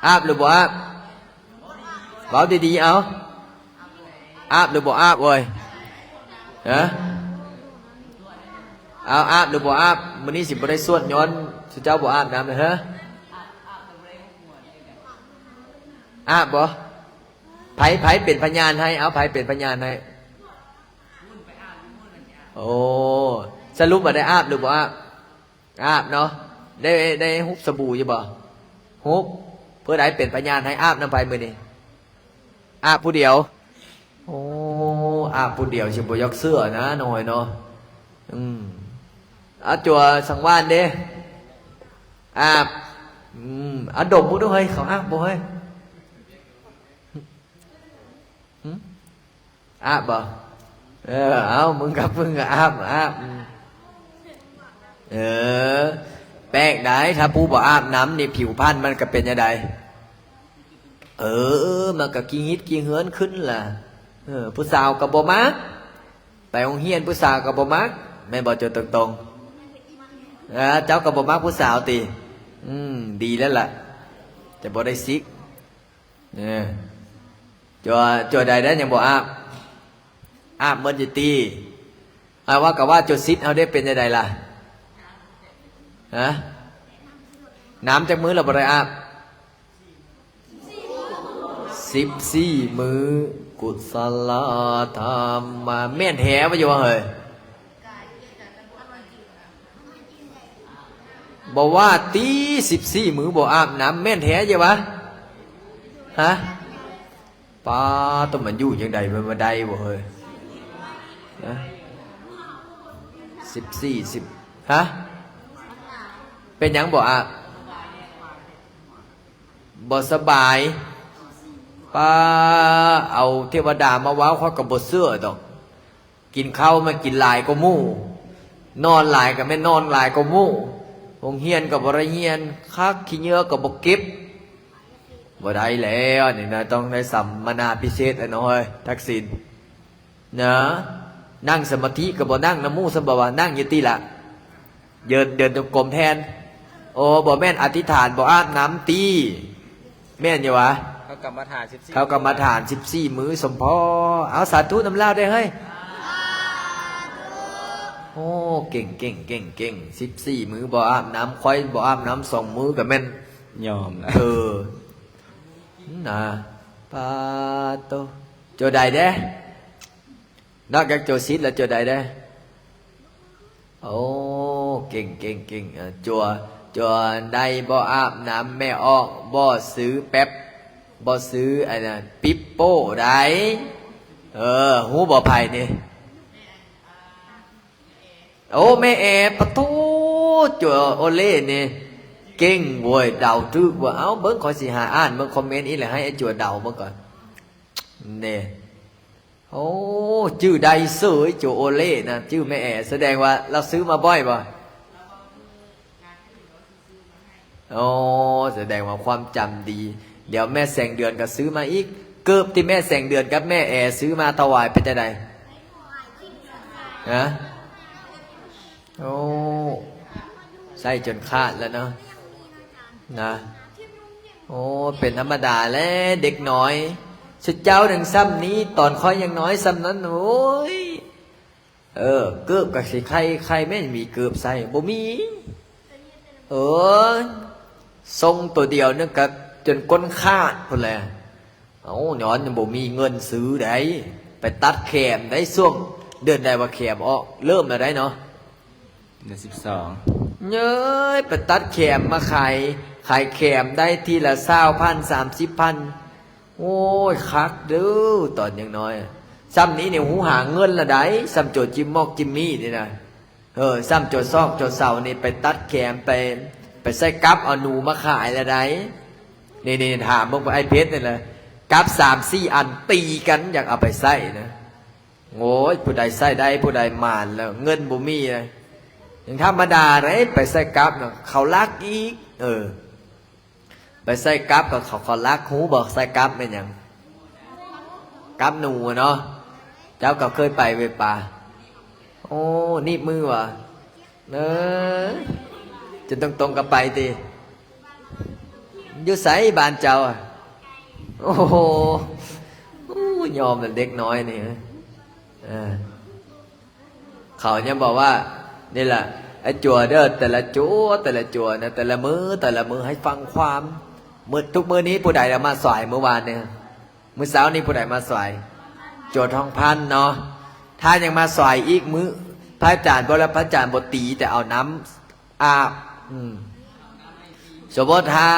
อาบหรือบ่อาบเว้าดีๆเอาอาบหรือบ่อาบเว้ยเอาอาบหรือบ่อาบมื้อนี้สิบ่ได้สวดย้อนสุเจ้าบ่อาบน้ำเลยฮะอาบบ่ไผเป็นพยานให้เอาไผเป็นพยานให้โอ้สรุปว่าได้อาบหรือบ่อาบเนาะได้ฮุบสบู่อยู่บ่ฮุบเพื่อใดเป็นพยานให้อาบน้ำไปมื้อนี้อาบผู้เดียวโอ้อาบผู้เดียวสิบ่ยกเสื้อนะหน่อยเนาะจัวสังวานเด้อาบดมมึงด้วยเฮ้ยเขาอาบบ่เฮ้ยอาบบ่เอามึงกับมึงก็อาบแป้งได้ถ้าผู้บ่อาบน้ำนี่ผิวพรรณมันก็เป็นยังไงมันก็กินฮิตกินเหือนขึ้นล่ะผู้สาวกับบ่มักไปโรงเรียนผู้สาวกับบ่มักแม่บอกเจอตรงๆเจ้ากับบ่มักผู้สาวตีดีแล้วล่ะจะบ่ได้ซิกเนี่ยจัวใดได้ยังบ่อาบเมื่อจะตีว่ากับว่าจุดซิดเอาได้เป็นยังไงล่ะน้ำจากมือเราบ่ได้อาบ14 มื้อกุศลธรรมมาแม่นแหวอยู่ว่าเฮ้ยบอกว่าตี14 มื้อบ่อาบน้ำแม่นแหอยู่วะป้าต้องมันอยู่ยังไงมันมาได้บ่เฮ้ย14เป็นยังบ่บ่สบายป้าเอาเทวดามาว้าวเขากับบทเสื้อดอกกินข้าวมากินลายก็มู่นอนลายก็ไม่นอนลายก็มู่โรงเรียนกับบริเรียนคักขี้เนื้อกับบกเก็บบ่ได้แล้วนี่นะต้องได้สัมมนาพิเศษน้อยทักษิณนะนั่งสมาธิกับบ่นั่งน้ำมูสมบัตินั่งยตีละเดินจงกรมแทนโอ้บ่แม่นอธิษฐานบ่อาบน้ำตีแม่นอยู่วะเขากรรมฐาน14 มื้อสมพอเอาสาธุน้ำเล่าได้เฮ้ยโอ้เก่ง14 มื้อบ่อาบน้ำค่อยบ่อาบน้ำ2 มื้อกับแม่นยอมนะปาโตโจใดเด้นอกจากโจซิดแล้วโจใดเด้โอ้เก่งจัวได้บ่อาบน้ำแม่ออกบ่ซื้อแป๊บบ่ซื้อไอ้นั่นปิปโป้ได้หูบ่ไผ่นี่โอ้แม่แอปะโตจัวโอเล่นี่เก่งโว้ยเดาทึกว่าเอาเบิ่งขอสิหาอ่านเบิ่งคอมเมนต์อีแหละให้ไอ้จัวเดาเบิ่งก่อนนี่โอ้ชื่อใดเสยจัวโอเล่นะชื่อแม่แอแสดงว่าเราซื้อมาบ่อยบ่โอ้แสดงว่าความจำดีเดี๋ยวแม่แสงเดือนก็ซื้อมาอีก เกือบที่แม่แสงเดือนกับแม่แอซื้อมาถวายเป็นจังไดฮะโอ้ใส่จนขาดแล้วเนาะนะโอ้เป็นธรรมดาแล้วเด็กน้อยสุดเจ้าหนึ่งซ้ำนี้ตอนค่อยยังน้อยซ้ำนั้นโอ้ยเกือบกับสิใครแม่มีเกือบใส่บ่มีทรงตัวเดียวนึกกับจนก้นขาดพุ่นแหละเอาย้อนยังบ่มีเงินซื้อได้ไปตัดแขมได้ช่วงเดือนใดว่าแขมออกเริ่มแล้วได้เนาะเดือน12เย้ยไปตัดแขมมาขายแขมได้ทีละ20,000 30,000โอ้ยคักเด้อตอนยังน้อยซ้ำนี้เนี่ยหูหาเงินละได้ซ้ำโจจิมมอกจิมมี่นี่นะซ้ำโจซอกโจเสานี่ไปตัดแขมไปใส่กับเอาหนูมาขายละได้นี่ถามมึงไปไอ้เพชรนี่แหละกับ3-4 อันตีกันอยากเอาไปใส่นะโอ้ยผู้ใดใส่ได้ผู้ใดมานแล้วเงินบ่มีเลยอย่างธรรมดาเลยไปใส่กับเนาะเขาลักอีกไปใส่กับกับเขาลักหูบอกใส่กับเป็นอย่างกับหนูเนาะเจ้าก็เคยไปเวป่าโอ้นี่มือวะจะตรงกับไปตีอยู่ใส่บานเจ้าโอ้โหยอมเป็นเด็กน้อยนี่เขาเนี่ยบอกว่านี่แหละไอ้จั่วเด้อแต่ละจั่วนะแต่ละมือให้ฟังความทุกมื้อนี้ผู้ใดมาสายเมื่อวานเนี่ยมื้อเช้านี้ผู้ใดมาสายโจทองพันเนาะถ้ายังมาสายอีกมื้อพระอาจารย์บ่แล้วพระอาจารย์บ่ตีแต่เอาน้ำอาบสมมติถ้า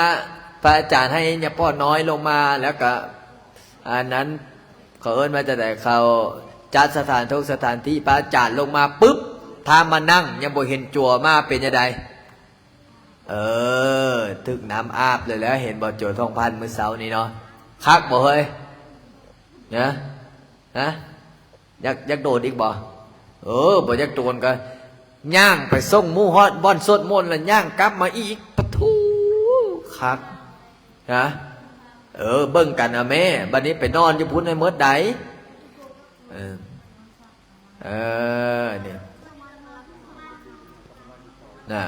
พระอาจารย์ให้เนี่ยพ่อน้อยลงมาแล้วก็อันนั้นเขาเอิ้นมาจะได้เขาจัดสถานทุกสถานที่พระอาจารย์ลงมาปุ๊บถ้ามานั่งยังบ่เห็นจั่วมาเป็นยังไงถึกน้ำอาบเลยแล้วเห็นบ่โจทองพันมื้อเช้านี้เนาะคักบ่เฮ้ยนะอยากโดดอีกบ่บ่อยากโดนก็ย่างไปส่งหมู่ฮอดบ่อนสวดมนต์แล้วย่างกลับมาอีกปะทูคักนะเบิ่งกันแม่บัดนี้ไปนอนอยู่พุ่นในเมิดใดเนี่ยน่ะ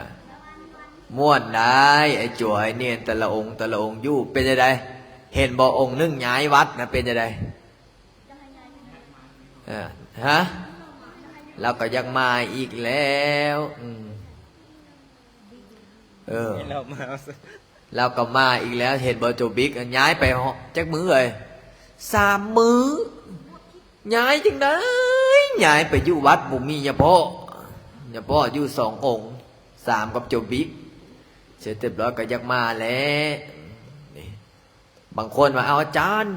ม่วนได้ไอ้จั่วไอ้เนียนแต่ละองค์อยู่เป็นยังไงเห็นบ่องค์นึงย้ายวัดนะเป็นยังไงเราก็ยังมาอีกแล้วเราก็มาอีกแล้วเห็นบ่โจบิ๊กย้ายไปจักมื้อเลย3 มื้อย้ายจังได้ย้ายไปอยู่วัดบุมียาพ่ออยู่2 องค์3กับโจบิ๊กเสร็จเรียบร้อยก็ยังมาแล้วบางคนมาเอาอาจารย์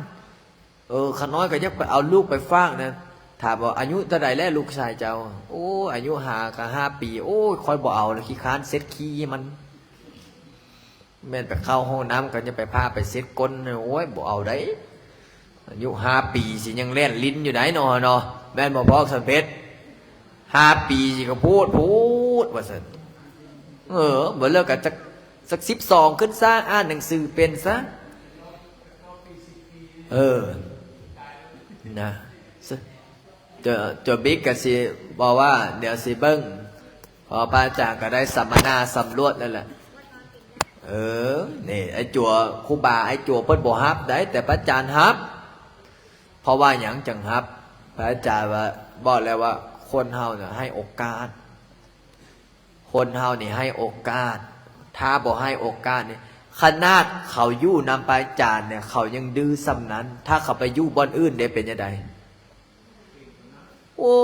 ขน้อยก็ยังไปเอาลูกไปฝากนะถามว่าอายุเท่าไหร่แล้วลูกชายเจ้าโอ้อายุ5 ปีโอ้ยคอยบ่เอาแล้วขี้ค้านเซ็ตขี้มันแม่นไปเข้าห้องน้ำก็จะไปพาไปเซ็ตก้นโอ้ยบ่เอาได้อายุ5 ปีสิยังเล่นลิ้นอยู่ไหนเนาะแม่นบ่พอสันเพชร5 ปีสิก็พูดว่าสันบ่เลิกกันสัก12ขึ้นซะอ่านหนังสือเป็นซะนะเจอบิ๊กก็สิบอกว่าเดี๋ยวสิเบิ้งพอป้าจ่าก็ได้สัมมนาสำรวจแล้วแหละนี่ไอ้จั่วครูบาไอ้จั่วเพิ่นบ่ฮับได้แต่พระอาจารย์ฮับเพราะว่าหยังจังฮับพระอาจารย์ว่าบอกแล้วว่าคนเฮาเนี่ยให้โอกาสคนเฮานี่ให้โอกาสถ้าบ่ให้โอกาสเนี่ยขนาดเขาอยู่นำพระอาจารย์เนี่ยเขายังดื้อซ้ำนั้นถ้าเขาไปอยู่บ่อนอื่นได้เป็นยังไงโอ้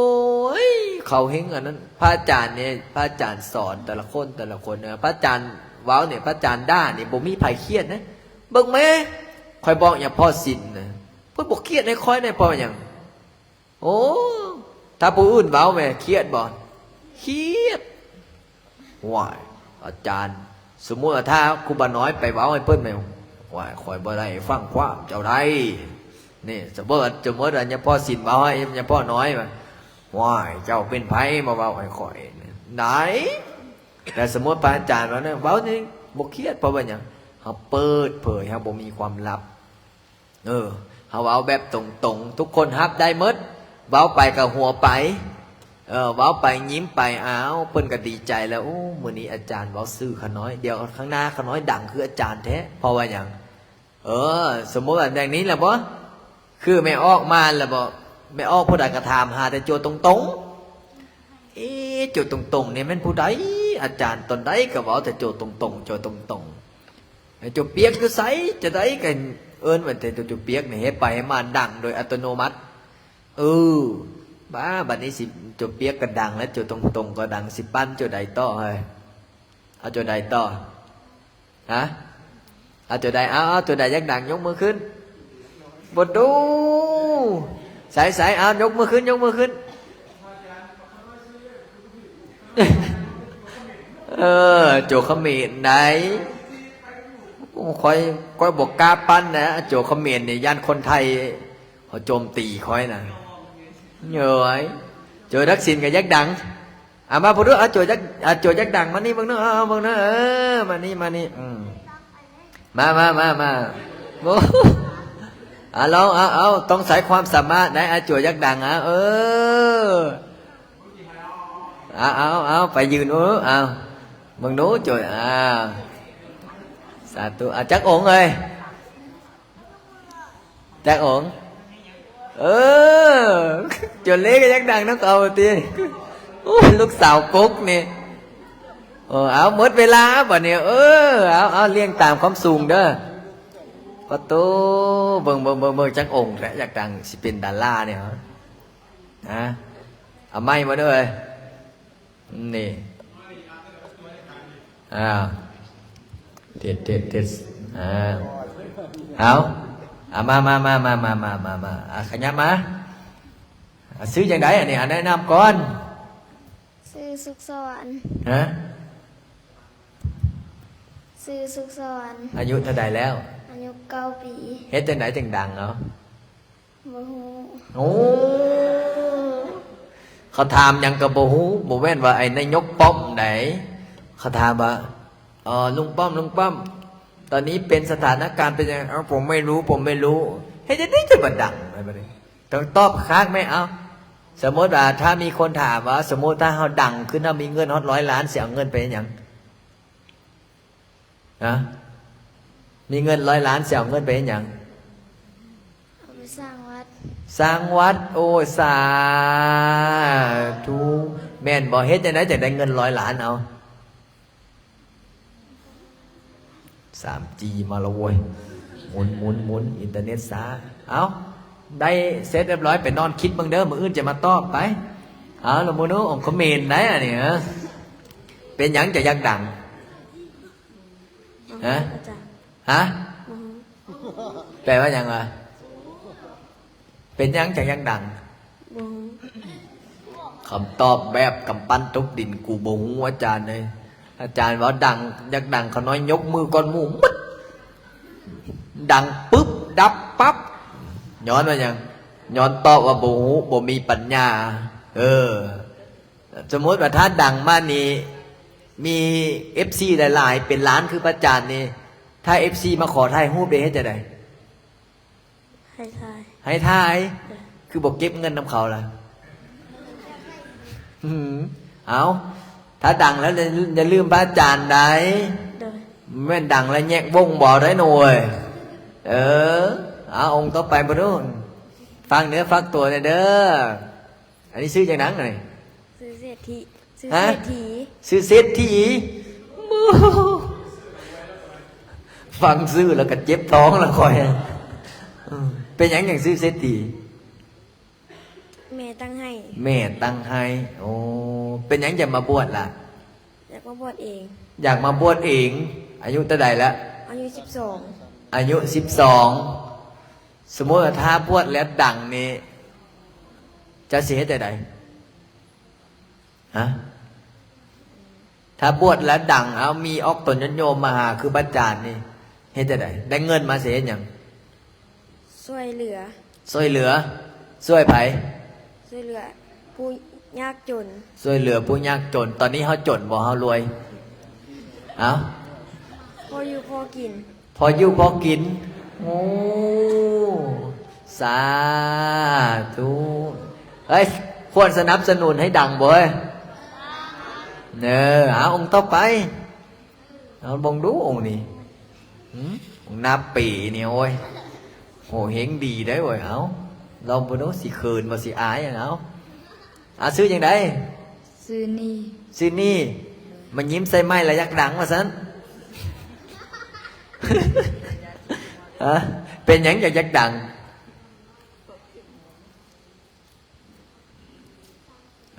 ยเขาเฮงอันนั้นพระอาจารย์เนี่ยพระอาจารย์สอนแต่ละคนเนี่ยพระอาจารย์ว้าวเนี่ยพระอาจารย์ด้าเนี่ยบ่มีภัยเครียดนะเบิ่งแม่คอยบอกอย่าพ่อสินนะเพิ่นบ่เครียดในคอยในพ่ออย่างโอ้ถ้าผู้อื่นว้าวแม่เครียดบ่เครียดว้ายอาจารย์สมมุติถ้าครูบาน้อยไปว้าวให้เพิ่นแม่ว้ายคอยบ่ได้ฟังความเจ้าได้นี่สมมติอย่าพ่อสินว้าวให้อย่าพ่อน้อยมาว้ายเจ้าเป็นไผมาว้าวให้ข่อยไหนแต่สมมติพระอาจารย์ว่าเนี่ยว้าวนี่บ่เครียดเพราะว่าหยังเฮาเปิดเผยเฮาบ่มีความลับเฮ เขาเว้าแบบตรงๆทุกคนรับได้หมดเว้าไปกับหัวไปเว้าไปยิ้มไปอ้าวเพิ่นก็ดีใจแล้วโอ้มื้อนี้อาจารย์เว้าซื่อขาน้อยเดี๋ยวข้างหน้าขาน้อยดังคืออาจารย์แท้เพราะว่าหยังสมมุติว่าอย่างนี้แหละบ่คือไม่ออกมาแล้วบ่ไม่ออกผู้ใดก็ถามหาแต่โจทย์ตรงๆโจทย์ตรงๆนี่แม่นผู้ใดอาจารย์ตนใดก็เว้าแต่โจทย์ตรงๆโจทย์ตรงๆโจทย์เปียกคือไสจะได้กันเอิ้นว่าแต่โจทย์เปียกนี่เฮ็ดไปให้มันดังโดยอัตโนมัติบ้าบัดนี้สิโจทย์เปียกก็ดังแล้วโจทย์ตรงๆก็ดังสิปั้นโจทย์ใดต่อเฮ้ยเอาโจทย์ใดต่อฮะเอาโจทย์ใดเอาโจทย์ใดยักดังยกมือขึ้นบ่ดูใส่เอายกมือขึ้นโจเขมรไหนค่อยบอกกล้าปั้นนะโจเขมรเนี่ยย่านคนไทยเขาโจมตีค่อยนะเหนื่อยโจทักษิณกับยักษ์ดังมาพูดด้วยโจยักษ์ดังมานี่มึงนะมึงนะมานี่มาโอ้ลองเอาต้องใส่ความสามารถไหนโจยักษ์ดังเอาไปยืนเอามึงนู้โจสาธุจักổn ơiจักổn cho lấy cái giác đăng nó cầu tiên lúc xào cốt nè áo mất về lá bà nè áo liên tàm khóm xuồng đó có tố vâng chắc ổn rẽ giác đăng sẽเป็นđà la nè hả may mà nữa ơi nè thiệt áoมาขยับมาซื้อจังไดเนี่ยแนะนำก่อนซื้อสุขสวรรค์ฮะซื้อสุขสวรรค์อายุเท่าใดแล้วอายุ9 ปีเฮ็ดจังไดจังดังเนาะบ่ฮู้โอ้เขาถามยังก็บ่ฮู้บ่แม่นว่าไอ้นายกป้อมไหนเขาถามว่าลุงป้อมตอนนี้เป็นสถานการณ์เป็นยังไงผมไม่รู้เฮ้ยจะได้จะบัดดังอะไรแบบนี้ต้องตอบค้างไหมสมมติว่าถ้ามีคนถามว่าสมมติถ้าเราดังขึ้นถ้ามีเงิน100 ล้านเสียเงินไปยังมีเงิน100 ล้านเสียเงินไปยังเอาไปสร้างวัดโอ้สาธุแม่นบอกเฮ็ดจังได๋จะได้เงิน100 ล้านเอา3G มาและเว้ยหมุนอินเทอร์เน็ตซาเอาได้เสร็จเรียบร้อยไปนอนคิดบ้างเด้อมื้ออื่นจะมาตอบไปแล้วมื้อนู้นคอมเมนต์ได้เนี่ยเป็นหยังจะยักดังฮะแปลว่าหยังวะเป็นหยังจะยักดังคำตอบแบบกำปั้นทุบดินกูบ่ฮู้อาจารย์เลยอาจารย์ว่าดังยักดังเขาน้อยยกมือก้อนหมูมัดดังปุ๊บดับปั๊บย้อนว่าอย่างย้อนตอบว่าบ่ฮู้บ่มีปัญญาสมมติว่าถ้าดังมานี่มี FC หลายๆเป็นล้านคือพระอาจารย์นี่ถ้า FC มาขอถ่ายรูปได้เฮ็ดจังได๋ให้ถ่ายคือบ่เก็บเงินนำเขาล่ะเอาถ้าดังแล้วอย่าลืมพระอาจารย์ได้แม่นดังแล้วแยกวงบ่ได้หน่วยองค์ต่อไปบ่นู้นฟังเนื้อฟังตัวเด้ออันนี้ซื้อจากหนังไงซื้อเศรษฐีซื้อเศรษฐีฟังซื้อแล้วก็เจ็บท้องแล้วคอยเป็นอย่างซื้อเศรษฐีแม่ตั้งให้โอ้เป็นอย่างจะมาบวชล่ะอยากมาบวชเองอายุเท่าใดแล้วอายุ12สมมติว่าถ้าบวชแล้วดังนี่จะเสียใจใดถ้าบวชแล้วดังมีออกตนยโยมมาหาคือพระอาจารย์นี่เฮ็ดจังได๋ได้เงินมาเสียหยังช่วยเหลือช่วยไผช่วยเหลือผู้ยากจนตอนนี้เฮาจนบ่เฮารวยพออยู่พอกินโอ้ สาธุเฮ้ยควรสนับสนุนให้ดังบ่เฮ้ยเนอเอาองค์ต่อไปเอาบงดูองค์นี้องค์นาปีเนี่ยโอ้ยโหเฮงดีได้เว้ยเอาลองบ่ดูสิเขินบ่สิอายอย่างเอาซื้อยังไง ซื้อนี่ ซื้อนี่มันยิ้มใส่ไม้ละยักดังมาซัน ฮะเป็นหยังจะยักดัง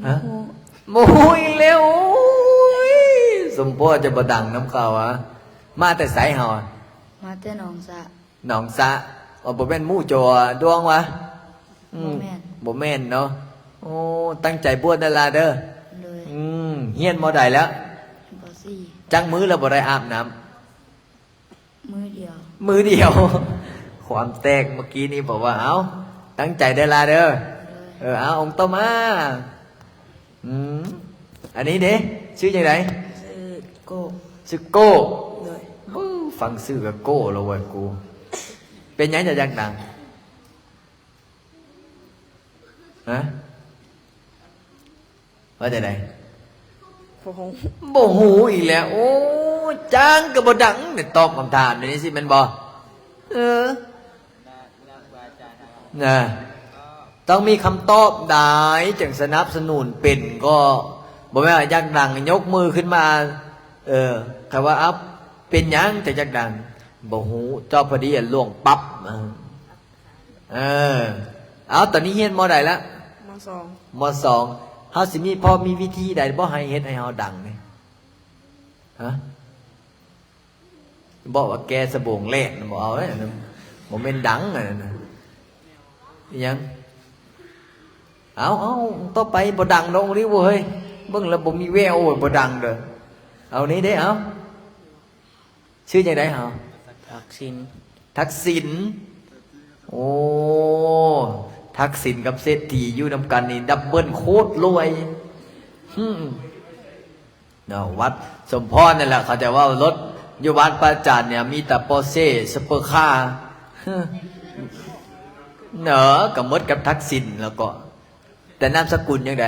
ฮะโมยเร็วสมพ่อจะบดังน้ำเขาอ่ะมาแต่สายหอ มาแต่หนองสะ หนองสะบ่แม่นหมู่จอดวงวะ บ่แม่น บ่แม่นเนาะโอ้ตั้งใจบวชนั่นล่ะเด้อ เลย เฮียนบ่ได้แล้ว บ่สี่ จังมือแล้วบ่ได้อาบน้ำ มือเดียว มือเดียว ความแตกเมื่อกี้นี้บอกว่าเอาตั้งใจได้ละเด้อ เลย เอาองค์ต่อมาอันนี้เด้ชื่อยังไง ซื้อโก ชื่อโก้ เลย ฟังชื่อกับโก้แล้วเว้ยกู เป็นยังจะยักดังฮะว่าจะไหน บ่ฮู้ บ่หูอีกแล้ว โอ้จ้างกับบ่ดังเนี่ยตอบคำถามเดี๋ยวนี้สิแมันบ่นะต้องมีคำตอบได้จึงสนับสนุนเป็นก็บอกว่าอยากดังยกมือขึ้นมาคำว่าอัพเป็นยังแต่อยากดังบอกหูเจ้าพอดีล่วงปั๊บเอาตอนนี้เฮียนมอใดแล้ว มาสอง มสองเฮาสิมีพอมีวิธีใดบ่ให้เฮ็ดให้เฮาดังนี่ฮะบอกว่าแกสบงเล่นบ่เอาเด้บ่แม่นดังอ่ะนะยังเอาต่อไปบ่ดังดอกนี่เว้ยเบิ่งแล้วบ่มีแววบ่ดังเด้อเอานี้เด้เอาชื่อจังได๋เฮา ทักษิณ ทักษิณโอ้ทักษิณกับเศรษฐีอยู่นำกันนี่ดับเบิลโคตรรวยเนาะวัดสมพรนั่นแหละเขาจะว่ารถอยู่วัดประจานเนี่ยมีแต่ปอร์เช่ซุปเปอร์คาร์เนอะกับมดกับทักษิณแล้วก็ แต่นามสกุลยังไง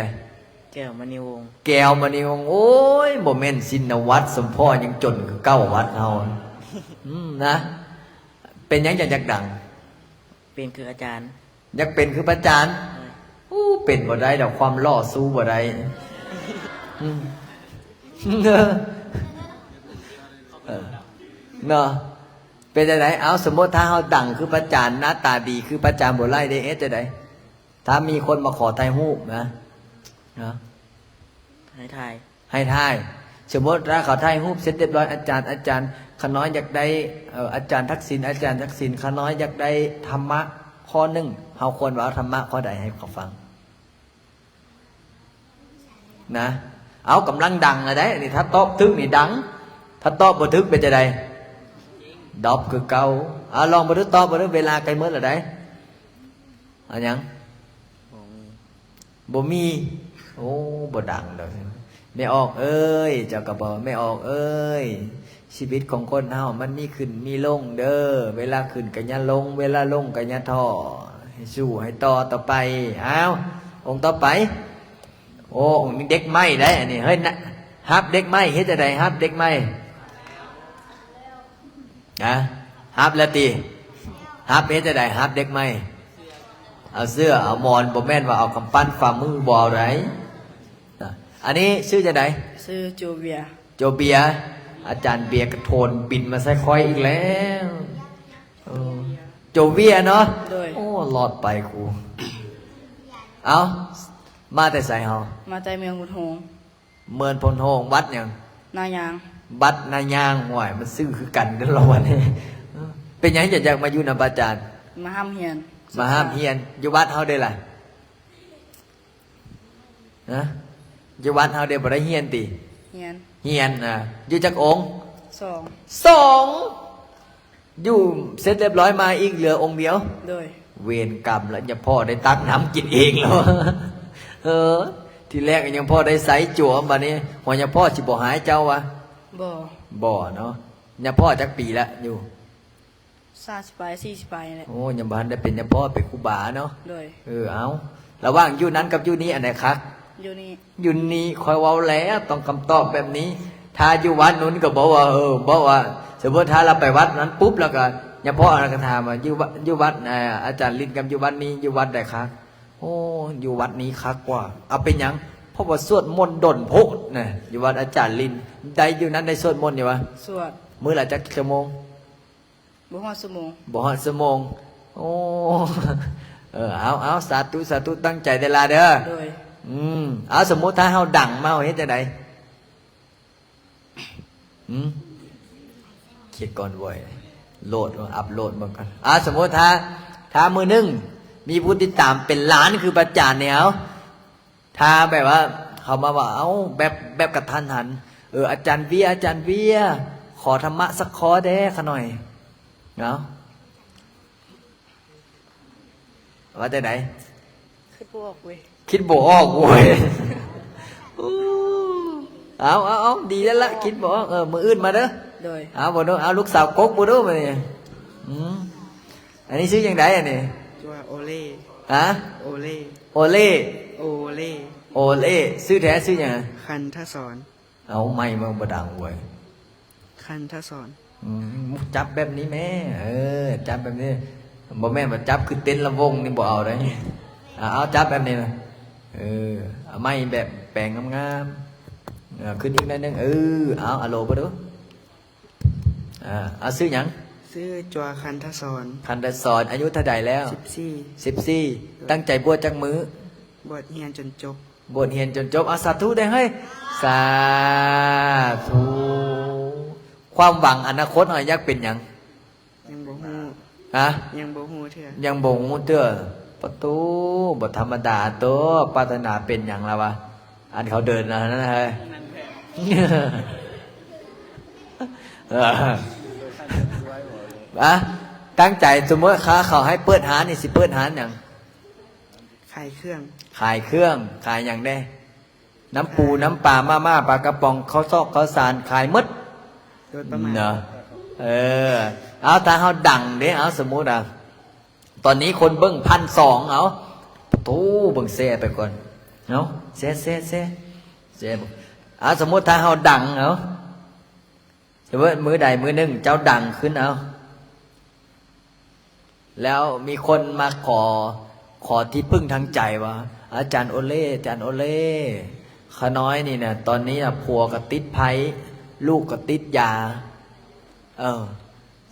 แก้วมณีวงศ์ แก้วมณีวงศ์โอ้ยโมเมนต์สินวัดสมพรยังจนคือเก้าวัดเฮานะเป็นยังจะอยากดัง เป็นคืออาจารย์ อยากเป็นคือพระอาจารย์เป็นบ่ได้ดอกความล่อสู้บ่ได้เนาะเป็นจังไดเอาสมมติถ้าเฮาดังคือพระอาจารย์หน้าตาดีคือพระอาจารย์บ่ไล่ได้จังไดถ้ามีคนมาขอถ่ายรูปนะให้ทาย ให้ถ่ายสมมติถ้าเขาถ่ายรูปเสร็จเรียบร้อยอาจารย์ขน้อยอยากได้อาจารย์ทักษิณขน้อยอยากได้ธรรมะข้อหนึ่งเฮาควรว่าเอาธรรมะข้อใดให้เขาฟังนะเอากำลังดังอะได้นี่ถ้าตอบถึกนี่ดังถ้าตอบบ่ถึกเป็นจะไดดอบคือเก่าเอาลองบ่ถึกตอบบ่ถึกเวลาใกล้หมดแล้วได้อันยังบ่มีโอ้บ่ดังดอกไม่ออกเอ้ยเจ้าก็บอกไม่ออกเอ้ยชีวิตของคนเฮามันมีขึ้นมีลงเด้อเวลาขึ้นก็อย่าลงเวลาลงก็อย่าท้อให้สู้ให้ต่อไปอ้าวองค์ต่อไปโอ้องค์นี้เด็กไม้ได้อันนี้เฮ้ยนะฮับเด็กไม้เฮ็ดจังได๋ฮับเด็กไม้ฮับแล้วติฮับเฮ็ดจังได๋ฮับเด็กไม้เอาเสื้อเอามอนบ่แม่นว่าเอากำปั้นฝ่ามือบ่เอาได้อันนี้ชื่อจังได๋ ซื้อโจเบีย โจเบียอาจารย์เบียร์กระโทนบินมาใส่คอยอีกแล้วโจเบียเนาะโอ้รอดไปครูเอามาแต่ใส่เฮา มาแต่เมืองพุทโธ เมืองพลโฮงวัดยัง นายาง บัดนายางห่วยมันซื่อคือกันกันเราวันนี้เป็นยังจะอยากมาอยู่นำอาจารย์ มาห้ามเฮียน มาห้ามเฮียนอยู่วัดเฮาได้ล่ะนะอยู่วัดเฮาได้บ่ได้เฮียนติ เฮียน เฮียนอยู่จักองค์ สอง อยู่เสร็จเรียบร้อยมาอีกเหลือองค์เดียว โดย เวรกรรมแล้วยังพ่อได้ตักน้ำกินเองแล้ว ทีแรกยังพ่อได้ใส่จั่วบัดนี้หัวยังพ่อสิบ่หายเจ้าวะ บ่ บ่เนาะยังพ่อจักปีละอยู่ 30 ไป40 ไปแหละ โอ้ยามบ้านได้เป็นยามพ่อเป็นครูบาเนาะ โดย เอาระหว่างอยู่นั้นกับอยู่นี้อันไหนคัก อยู่นี่ อยู่นี่คอยเว้าแล้วต้องคำตอบแบบนี้ ถ้าอยู่วัดนู้นก็บอกว่าบอกว่าสมมติถ้าเราไปวัดนั้นปุ๊บแล้วก็ยามพ่ออะไรก็ถามว่าอยู่วัดอาจารย์ลินกับอยู่วัดนี้อยู่วัดใดคักโอ้อยู่วัดนี้คักกว่าเอาเป็นหยังเพราะว่าสวดมนต์ดนโพดนะอยู่วัดอาจารย์ลินได้อยู่นั้นได้สวดมนต์อยู่วะ สวด มื้อละจักชั่วโมง บ่ฮอดชั่วโมง บ่ฮอดชั่วโมงโอ้เอาสาธุสาธุตั้งใจเวลาเด้อ โดย เอาสมมุติถ้าเฮาดังมาเฮ็ดจังไดคิดก่อนบ่อยโหลดอัพโหลดมาก่อนสมมุติถ้ามือหนึงมีผู้ติดตามเป็นล้านคือประจานเนี่ยเอาถ้าแบบว่าเขามาว่าเอาแบบกระทันหันอาจารย์เวียขอธรรมะสักข้อเด้ขะหน่อยเนาะว่าแต่ไหน คือบ่ออกเว้ย คิดบ่ออกโว้ยเอาดีแล้วละคิดบ่ออกมืออื่นมาเด้อ โดย บ่ดูเอาลูกสาวกกบ่ดูมานี่อันนี้ชื่อยังไงอันนี้ จัวโอเล่ ฮะ โอเล่ โอเล่ โอเล่ โอเล่ชื่อแท้ชื่อหยัง คันทศร เอาไม่มาบ่ดังเว้ย คันทศร จับแบบนี้แม่จับแบบนี้บ่แม่นว่าจับคือเต้นลำวงนี่บ่เอาได้เอาจับแบบนี้นะเอาไม่แบบแปลงงามๆขึ้นอีกนิดนึงเอาอะโลบ่ดูเอาชื่อหยัง ชื่อจัวคันทศร คันดสอนอายุเท่าใดแล้ว 14ตั้งใจบวชจักมื้อบ วชเรียนจนจบ บวชเรียนจนจบเอาสาธุได้เฮ้ยสาธุความหวังอนาคตอยากเป็นหยัง ยังบ่ฮู้ ฮะ ยังบ่ฮู้เถื่อ ยังบ่งเตื้อประตูบ่ธรรมดาตัวปรารถนาเป็นหยังล่ะวะอันเขาเดินนะนั่นเฮ้ยตั้งใจสมมติเขาให้เปิดหานี่สิเปิดหาหยัง ขายเครื่อง ขายเครื่องขายหยังได้ น้ำปูน้ำปลาม่าปลากระป๋องข้าวซอกข้าวสารขายหมด โดยประมาณ เนอะเอาถ้าเขาดังเด้เอาสมมุติตอนนี้คนเบิ้ง1,200เอาตู้เบิ้งแซ่ไปก่อนเอาแซ่เอาสมมุติถ้าเขาดังเอาสมมติมือใดมือหนึ่งเจ้าดังขึ้นเอาแล้วมีคนมาขอที่พึ่งทางใจว่าอาจารย์โอเล่ข้าน้อยนี่เนี่ยตอนนี้ผัวก็ติดไผลูกก็ติดยา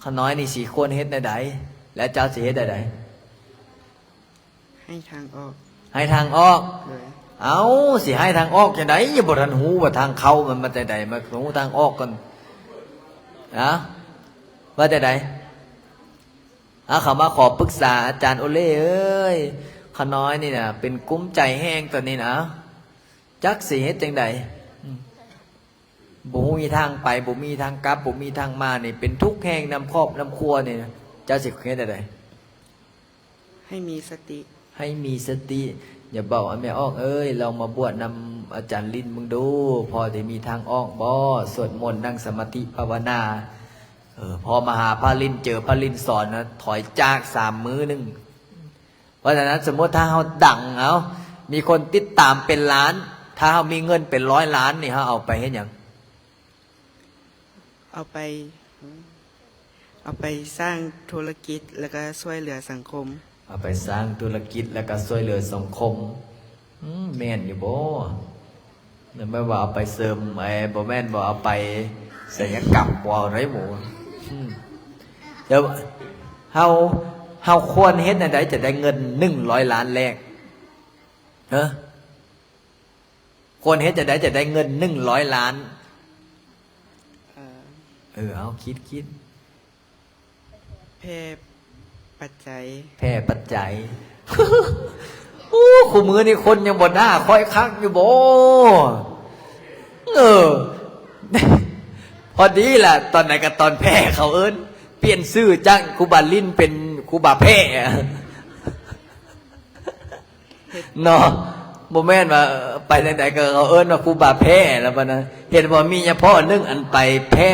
ข้าน้อยนี่สิควรเฮ็ดใดๆแล้วเจ้าสิเฮ็ดใด ให้ทางออก ๆให้ทางออก โดย เอาสิให้ทางออกจังไดอย่าบ่ทันหูว่าทางเข้ามันมาแต่ใดมาหูทางออกกันนะว่าแต่ใดเขามาขอปรึกษาอาจารย์โอเล่เอ้ยข้าน้อยนี่นะเป็นกุ้มใจแห้งตอนนี้นะจักสิเฮ็ดจังใดบ่มีทางไปบ่มีทางกลับบ่มีทางมานี่เป็นทุกข์แห้งน้ำครอบน้ำครัวนี่นะเจ้าสิเฮ็ดจังใด ให้มีสติ ให้มีสติอย่าบอกแม่ออกเอ้ยลองมาบวชนำอาจารย์ลินมึงดูพอจะมีทางออกบ่สวดมนต์นั่งสมาธิภาวนาพอมาหาพระลินเจอพระลินสอนนะถอยจาก3 มื้อนึงเพราะฉะนั้นสมมติถ้าเขาดังมีคนติดตามเป็นล้าน ถ้าเขามีเงินเป็น100 ล้านนี่เขาเอาไปเฮ็ดหยัง เอาไปสร้างธุรกิจแล้วก็ช่วยเหลือสังคม เอาไปสร้างธุรกิจแล้วก็ช่วยเหลือสังคมแม่นอยู่บ่ไม่ว่าเอาไปเสริมบ่แม่นบ่เอาไปศัลยกรรมบ่เอาไรหมูเดี๋ยวเฮาควรเฮ็ดอันใดจะได้เงิน100 ล้านแรกควรเฮ็ดจะได้เงิน100 ล้านเอาคิด แพร่ปัจจัย แพ้ปัจจัย คู่มือนี่คนยังบ่น่าคอยคักอยู่บ่พอดีแหละตอนไหนกับตอนแพ้เขาเอิ้นเปลี่ยนชื่อจ้างครูบาลินเป็นครูบาแพ้เนาะบ่แม่นว่าไปไหนๆก็เขาเอิ้นว่าครูบาแพ้แล้วบัดนั้นเห็นบ่มีเฉพาะนึงอันไปแพ้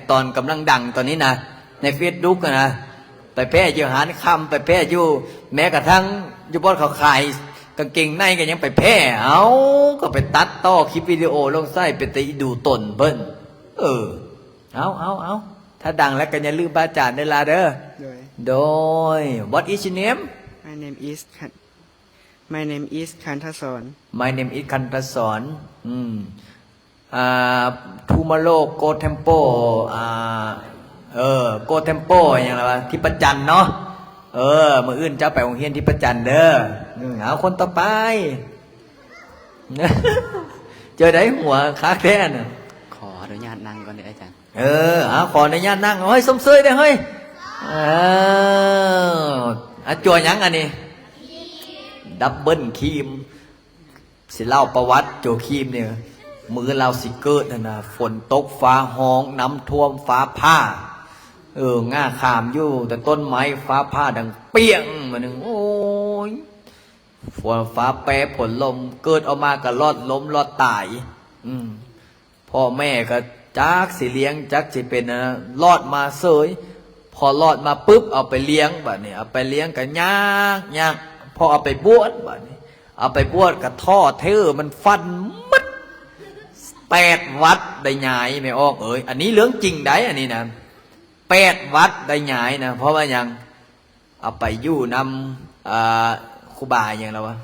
ตอนกำลังดังตอนนี้นะใน Facebook นะ ไปแพ้อยู่หารคำไปแพ้อยู่แม้กระทั่งอยู่บนเขาขายกางเกงในก็ยังไปแพ้เอาก็ไปตัดต่อคลิปวิดีโอลงใส่เป็นตีดูตนเพิ่นเอาถ้าดังแล้วก็อย่าลืมพระอาจารย์ได้ละเด้อ โดย What is your name My name is My name is Kantason. My name is คันตสอนTomorrow Go Tempo Go Tempo อย่างไรวะที่ประจันเนาะมื้ออื่นเจ้าไปโรงเรียนที่ประจันเด้อเอาคนต่อไป เจอได้หัวค้าแค่น่ะ ขออนุญาตนั่งก่อนเลยอาจารย์ เอาขออนุญาตนั่งเฮ้ยสมเสยได้เฮ้ยจัวหยังอันนี้ดับเบิลครีมสิเล่าประวัติโจครีมเนี่ยมือเราสิเกิดนะฝนตกฟ้าห้องน้ำท่วมฟ้าผ่าง่าขามอยู่แต่ต้นไม้ฟ้าผ่าดังเปี้ยงมาหนึ่งโอ้ยฝนฟ้าแปรผลลมเกิดออกมาก็รอดล้มรอดตายพ่อแม่ก็จักสิเลี้ยงจักสิเป็นรอดมาเสยพอรอดมาปุ๊บเอาไปเลี้ยงแบบนี้เอาไปเลี้ยงกันยากพอเอาไปบวชแบบนี้เอาไปบวชกับท่อเธอมันฟันมัด8 วัดได้หยายไม่ออกอันนี้เรื่องจริงได้อันนี้นะ8 วัดได้หยายนะเพราะว่ายังเอาไปอยู่นำครูบาอย่างเราวะ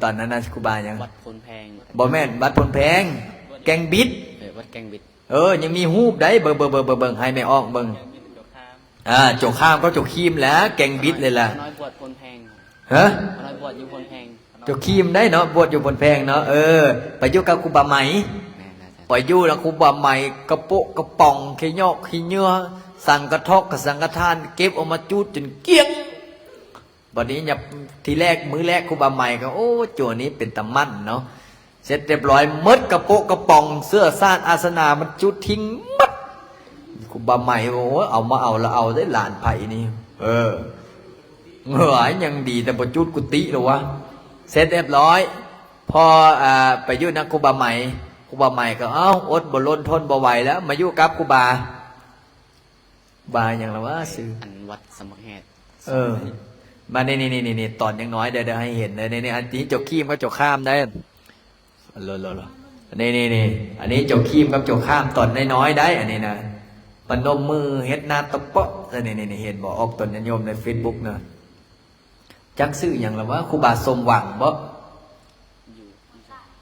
ตอนนั้นครูบาอย่าง วัดพลแพง บ่แม่นวัดพลแพงแกงบิด วัดแกงบิด ยังมีฮูบได้เบิ่งให้ไม่ออกเบิ่งโจกข้ามก็โจกคีมแล้วแกงบิดเลยล่ะ น้อยบวชพลแพง ฮะ น้อยบวชอยู่พลแพง โจกคีมได้เนาะบวชอยู่บนแพงเนาะไปอยู่กับครูบาไหม แม่นะอาจารย์ ไปอยู่แล้วครูบาใหม่กระโปะกระป๋องขี้ยอกขี้เนื้อสั่งกระทอกกับสังกทานเก็บออกมาจูดจนเกลี้ยงบัดนี้อย่าทีแรกมื้อแรกครูบาใหม่ก็โอ้จัวนี้เป็นตะมั่นเนาะเสร็จเรียบร้อยมดกระโปะกระป๋องเสื้อซ่านอาสนามันจุดทิ้งมัดครูบาใหม่โอ้เอามาเอาแล้วเอาได้หลานไผ่นี่เหงื่อยังดีแต่บ่จุดกุฏิหรอวะเสร็จเรียบร้อยพอไปอยู่นักครูบาใหม่ก็อดบ่ล้นทนบ่ไหวแล้วมาอยู่กับครูบาอย่างละว่าซื้อ อันวัดสมัครแหด มานี่ตอนยังน้อยเดี๋ยวให้เห็นเลยนี่อันนี้จกขี้มก็จกข้ามได้นี่อันนี้จกขี้มกับจกข้ามตอนน้อยได้อันนี้นะปนมมือเฮ็ดนาตะเปาะนี่เห็นบอกออกตนโยมใน Facebook นะจักซื้ออย่างละว่าครูบาสมหวังบ่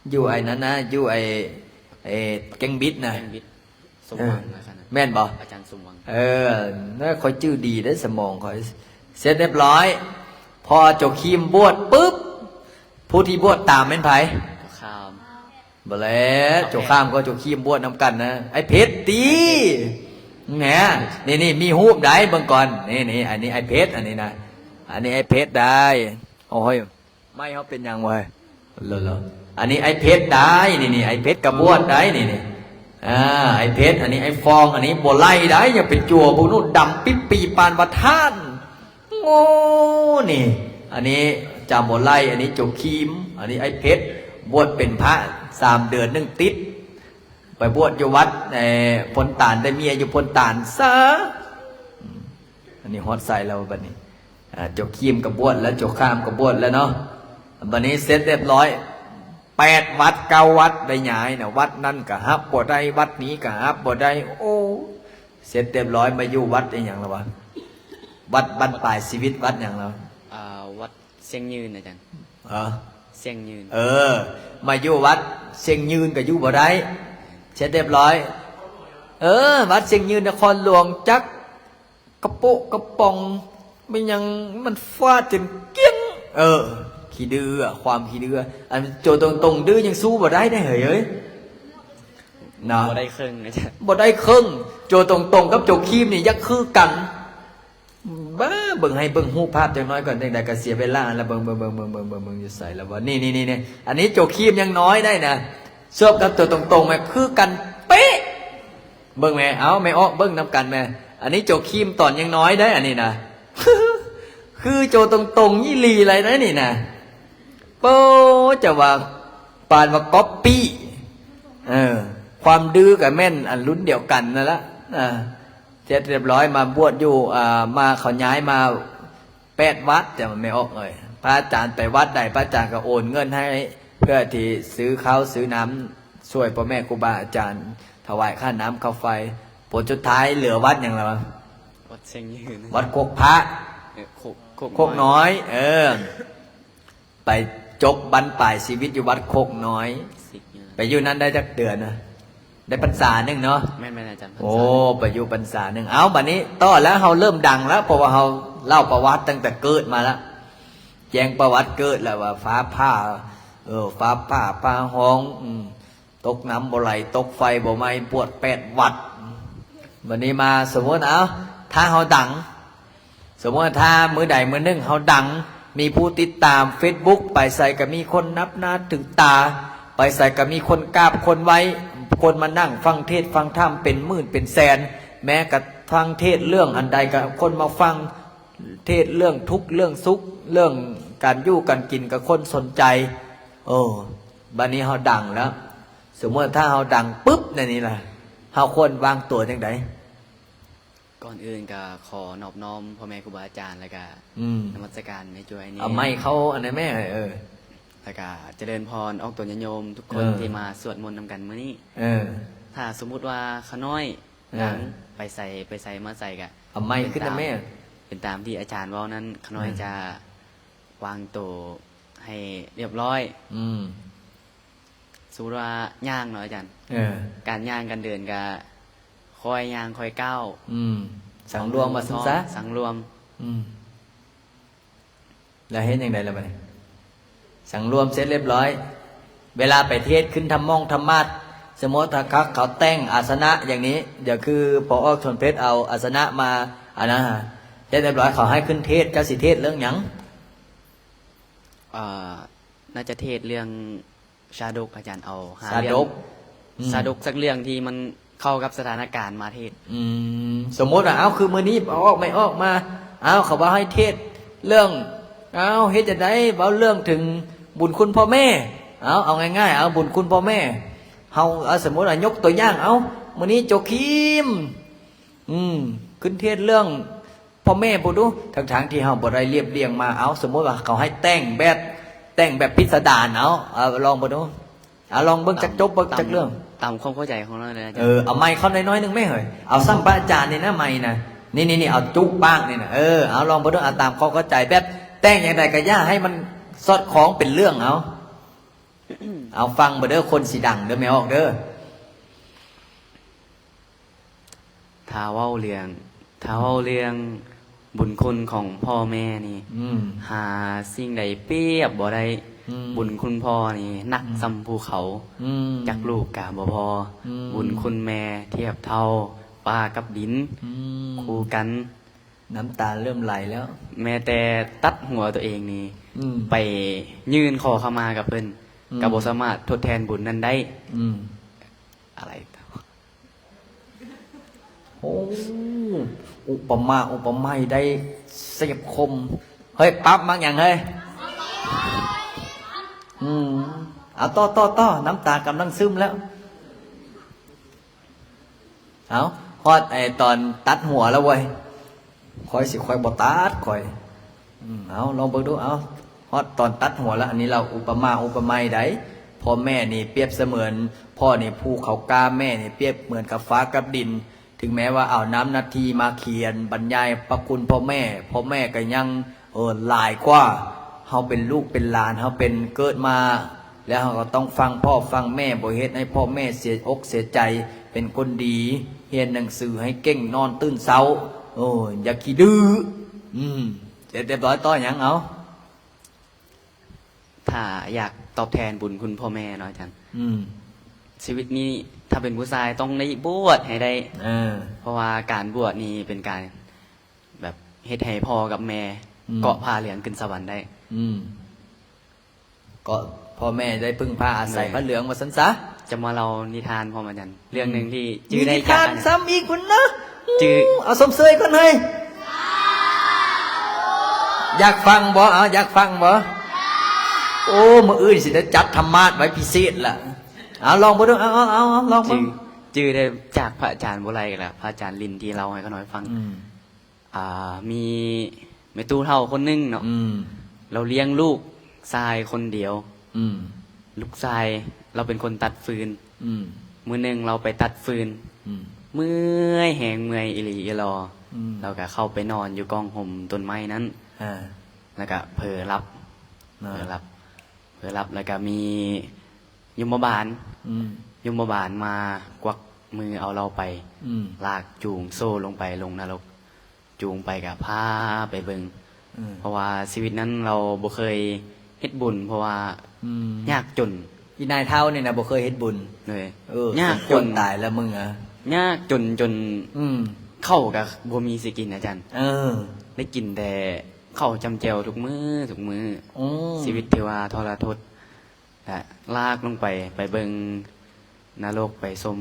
อยู่ไอ้นั้นนะอยู่ไอ้แกงบิดนะ แกงบิดสมหวังนะครับ แม่นบ่ อาจารย์สมหวัง น่าคอยจื้อดีได้สมองคอยเสร็จเรียบร้อยพอจกคีมบวชปุ๊บผู้ที่บวชตามเป็นไผ ข้าม บ่แล้วจกข้ามก็จกคีมบวชนำกันนะไอ้เพชรตีเนี่ยนี่มีฮูบได้เบิ่งก่อนนี่อันนี้ไอ้เพชรอันนี้นะอันนี้ไอ้เพชรได้โอ้ยไม่เขาเป็นยังไงเหรออันนี้ไอ้เพชรได้นี่ไอ้เพชรกับบวชได้นี่ไอ้เพชรอันนี้ไอ้ฟองอันนี้บ่ไล่ได้อย่าเป็นจั่วพวกนู้นดำปิ๊บปีปานวัดท่านโง่นี่อันนี้จามบ่ไล่อันนี้จกคีมอันนี้ไอ้เพชรบวชเป็นพระ3 เดือน1 ติดไปบวชอยู่วัดพลตานได้เมียอยู่พลตานซะอันนี้ฮอดใส่แล้วบัดนี้จกคีมกับบวชแล้วจกข้ามกับบวชแล้วเนาะบัดนี้เสร็จเรียบร้อย8 วัด9 วัดได้หยายนะวัดนั่นก็ฮับบ่ได้วัดนี้ก็ฮับบ่ได้โอ้เสร็จเรียบร้อยมาอยู่วัดได้อย่างละวะวัดบ้านปลายชีวิตวัดอย่างละ วัดเสียงยืนอาจารย์เสียงยืนมาอยู่วัดเสียงยืนก็อยู่บ่ได้เสร็จเรียบร้อยวัดเสียงยืนนครหลวงจักกระโปะกระป๋องไม่ยังมันฟาดจนเกี้ยงขี้ดื้อความขี้ดื้ออันโจตรงดื้อยังสู้บ่ได้เฮ้ยนะ บ่ได้ครึ่งอาจารย์ บ่ได้ครึ่งโจตรงกับโจคีมนี่ยักคือกันบ้าเบิ่งให้เบิ่งรูปภาพจังน้อยก่อนจังได๋ก็เสียเวลาแล้วเบิ่งอยู่ใส่แล้วว่านี่อันนี้โจคีมยังน้อยได้นะชอบกับตัวตรงๆแม่คือกันเป๊ะเบิ่งแม่เอาแม่ออกเบิ่งนํกันแม่อันนี้โจคีมตอนยังน้อยได้อันนี้นะ คือโจตรงๆยี่ลีอะไรนะนี่นะโป้จะว่าปานว่าก๊อปปี้ความดื้อกับแม่นอันรุ่นเดียวกันนั่นละเสร็จ เสร็จเรียบร้อยมาบวชอยู่มาเขาย้ายมา8 วัดแต่มันไม่ออกเลยพระอาจารย์ไปวัดใดพระอาจารย์ก็โอนเงินให้เพื่อที่ซื้อข้าวซื้อน้ำช่วยพ่อแม่ครูบาอาจารย์ถวายค่าน้ำค่าไฟผลสุดท้ายเหลือวัดอย่างไรวะ วัดเชียงยืน วัดโคกพระ โคกน้อย ไปจบบรรปลายชีวิตอยู่วัดโคกน้อย สิกเนี่ย ไปอยู่นั้นได้จักเดือนนะได้พรรษาหนึ่งเนาะ แม่นอาจารย์ โอ้ไปอยู่พรรษาหนึ่งเอาบัดนี้ต่อแล้วเราเริ่มดังแล้วเพราะว่าเราเล่าประวัติตั้งแต่เกิดมาแล้วแจ้งประวัติเกิดแล้วว่าฟ้าผ่าฟ้าผ่าฟ้าห้องตกน้ำบ่ไหลตกไฟบ่ไหม้ปวด8 วัดวันนี้มาสมมติถ้าเราดัง สมมติถ้ามือใดมือหนึ่งเขาดัง มีผู้ติดตาม Facebook ไปใส่ก็มีคนนับหน้าถึงตา ไปใส่ก็มีคนกราบคนไว้ คนมานั่งฟังเทศฟังธรรมเป็นหมื่นเป็นแสน แม้กระฟังเทศเรื่องอันใดก็คนมาฟังเทศเรื่องทุกข์เรื่องสุขเรื่องการอยู่การกินกับคนสนใจบัดนี้เขาดังแล้ว สมมติถ้าเขาดังปุ๊บนี่แหละเขาควรวางตัวจังได ก่อนอื่นก็ขอนอบน้อมพ่อแม่ครูบาอาจารย์แล้วก็นมัสการในจุยนี้ เอาไม่เขาอันไหนแม่แล้วก็เจริญพรออกตัวญาติโยมทุกคนที่มาสวดมนต์นำกันมื้อนี้ถ้าสมมุติว่าขาน้อยดังไปใส่มาใส่กะ เอาไม่ขึ้นนะแม่ เป็นตามที่อาจารย์ว่านั้นขาน้อยจะวางตัวให้เรียบร้อยสมมติว่าย่างเนาะอาจารย์การย่างกันเดินก็คอยย่างคอยก้าว สังรวมมาซะ สังรวม แล้วเห็นอย่างไรล่ะบัดนี้สังรวมเสร็จเรียบร้อย เวลาไปเทศขึ้นธรรมาสสมมติถ้าเขาแต่งอาสนะอย่างนี้เดี๋ยวคือพอชนเพชรเอาอาสนะมาเสร็จเรียบร้อยเขาให้ขึ้นเทศเจ้าสิเทศเรื่องหยังน่าจะเทศเรื่องชาดกอาจารย์เอาชาดกสักเรื่องที่มันเข้ากับสถานการณ์มาเทศสมมติว่าคือมือนี้ออกไม่ออกมาเขาว่าให้เทศเรื่องเฮ็ดจะได้เอาเรื่องถึงบุญคุณพ่อแม่เอาง่ายๆบุญคุณพ่อแม่เอาสมมติว่ายกตัวอย่างมื้อนี้โจคิมขึ้นเทศเรื่องพ่อแม่บ่ดูทั้งที่เฮาบ่ได้เรียบเรียงมาสมมติว่าเขาให้แต่งแบบพิสดารลองบ่ดูลองเบิ่งจักจบเบิ่งจักเรื่องตามความเข้าใจของเราเลยเอาไม้เขาน้อยๆนึงไม่เหรอเอาซ้ำพระอาจารย์นี่นะไม้นะนี่เอาจุกบ้างนี่นะเอาลองบ่ดูตามความเข้าใจแบบแต่งอย่างไรก็ย่าให้มันสอดคล้องเป็นเรื่องเอาฟังบ่เด้อคนสีดังเด้อไม่ออกเด้อถ้าเว้าเรื่องบุญคุณของพ่อแม่นี่หาสิ่งใดเปรียบบ่ได้บุญคุณพ่อนี่หนักซ้ำภูเขาจักลูกกะบ่พอบุญคุณแม่เทียบเท่าป้ากับดินคู่กันน้ำตาเริ่มไหลแล้วแม้แต่ตัดหัวตัวเองนี่ไปยื่นขอเข้ามากับเพิ่นก็บ่สามารถทดแทนบุญนั้นได้อะไรอุปมาได้เสียบคมเฮ้ยปั๊บมั้งอย่างเฮ้ยเอาต่อน้ำตากำลังซึมแล้วฮอดตอนตัดหัวแล้วเว้ยคอยบ่ตัดคอยลองเบิ่งดูฮอดตอนตัดหัวแล้วอันนี้เราอุปมาได้พ่อแม่นี่เปรียบเสมือนพ่อนี่ภูเขากาแม่นี่เปรียบเหมือนกับฟ้ากับดินถึงแม้ว่าเอาน้ำนาทีมาเขียนบรรยายพระคุณพ่อแม่ก็ยังหลายกว่าเฮาเป็นลูกเป็นหลานเฮาเป็นเกิดมาแล้วเฮาก็ต้องฟังพ่อฟังแม่บ่เฮ็ดให้พ่อแม่เสียอกเสียใจเป็นคนดีเรียนหนังสือให้เก่งนอนตื่นเช้าอย่าขี้ดื้อเสร็จเรียบร้อยต่อหยังถ้าอยากตอบแทนบุญคุณพ่อแม่เนาะอาจารย์ชีวิตนี้ถ้าเป็นผู้ชายต้องได้บวชให้ได้เพราะว่าการบวชนี่เป็นการแบบเฮ็ดให้พ่อกับแม่เกาะพาเหรียญขึ้นสวรรค์ได้ก็พ่อแม่ได้พึ่งพาอาศัยพระเหลืองมาสันซะจะมาเรานิทานพ่อมาจันเรื่องหนึ่งที่จื้อได้จากนิทานซ้ำอีกคุณนะจื้อเอาสมเสยก่อนเลยอยากฟังบ่อยากฟังบ่โอ้มื้ออื่นสิได้จัดธรรมะไว้พิเศษล่ะลองบ่ดูเอาลองบ่ จื้อได้จากพระอาจารย์บ่ไรกันแหละพระอาจารย์ลินที่เราให้เขาน้อยฟัง มีแม่ตู้เฒ่าคนหนึงเนาะเราเลี้ยงลูกชายคนเดียวลูกชายเราเป็นคนตัดฟืนมื้อหนึงเราไปตัดฟืนเมื่อยแหงเมื่อยอิหลีอิหลอเราก็เข้าไปนอนอยู่กองห่มต้นไม้นั้นแล้วก็เผลอรับแล้วก็มียมบาลมากวักมือเอาเราไปลากจูงโซ่ลงไปลงนรกจูงไปกับพาไปเบิงเพราะว่าชีวิตนั้นเราบ่เคยเฮ็ดบุญเพราะว่ายากจน อีนายเท่าเนี่ยนะบ่เคยเฮ็ดบุญ เลย ยากจนตายแล้วมึงอ่ะ ยากจนเข้ากับบ่มีสิกินอาจารย์ได้กินแต่ข้าวจำแจวทุกมื้อชีวิตที่ว่าทรทศลากลงไปเบิ่งนรกไปชม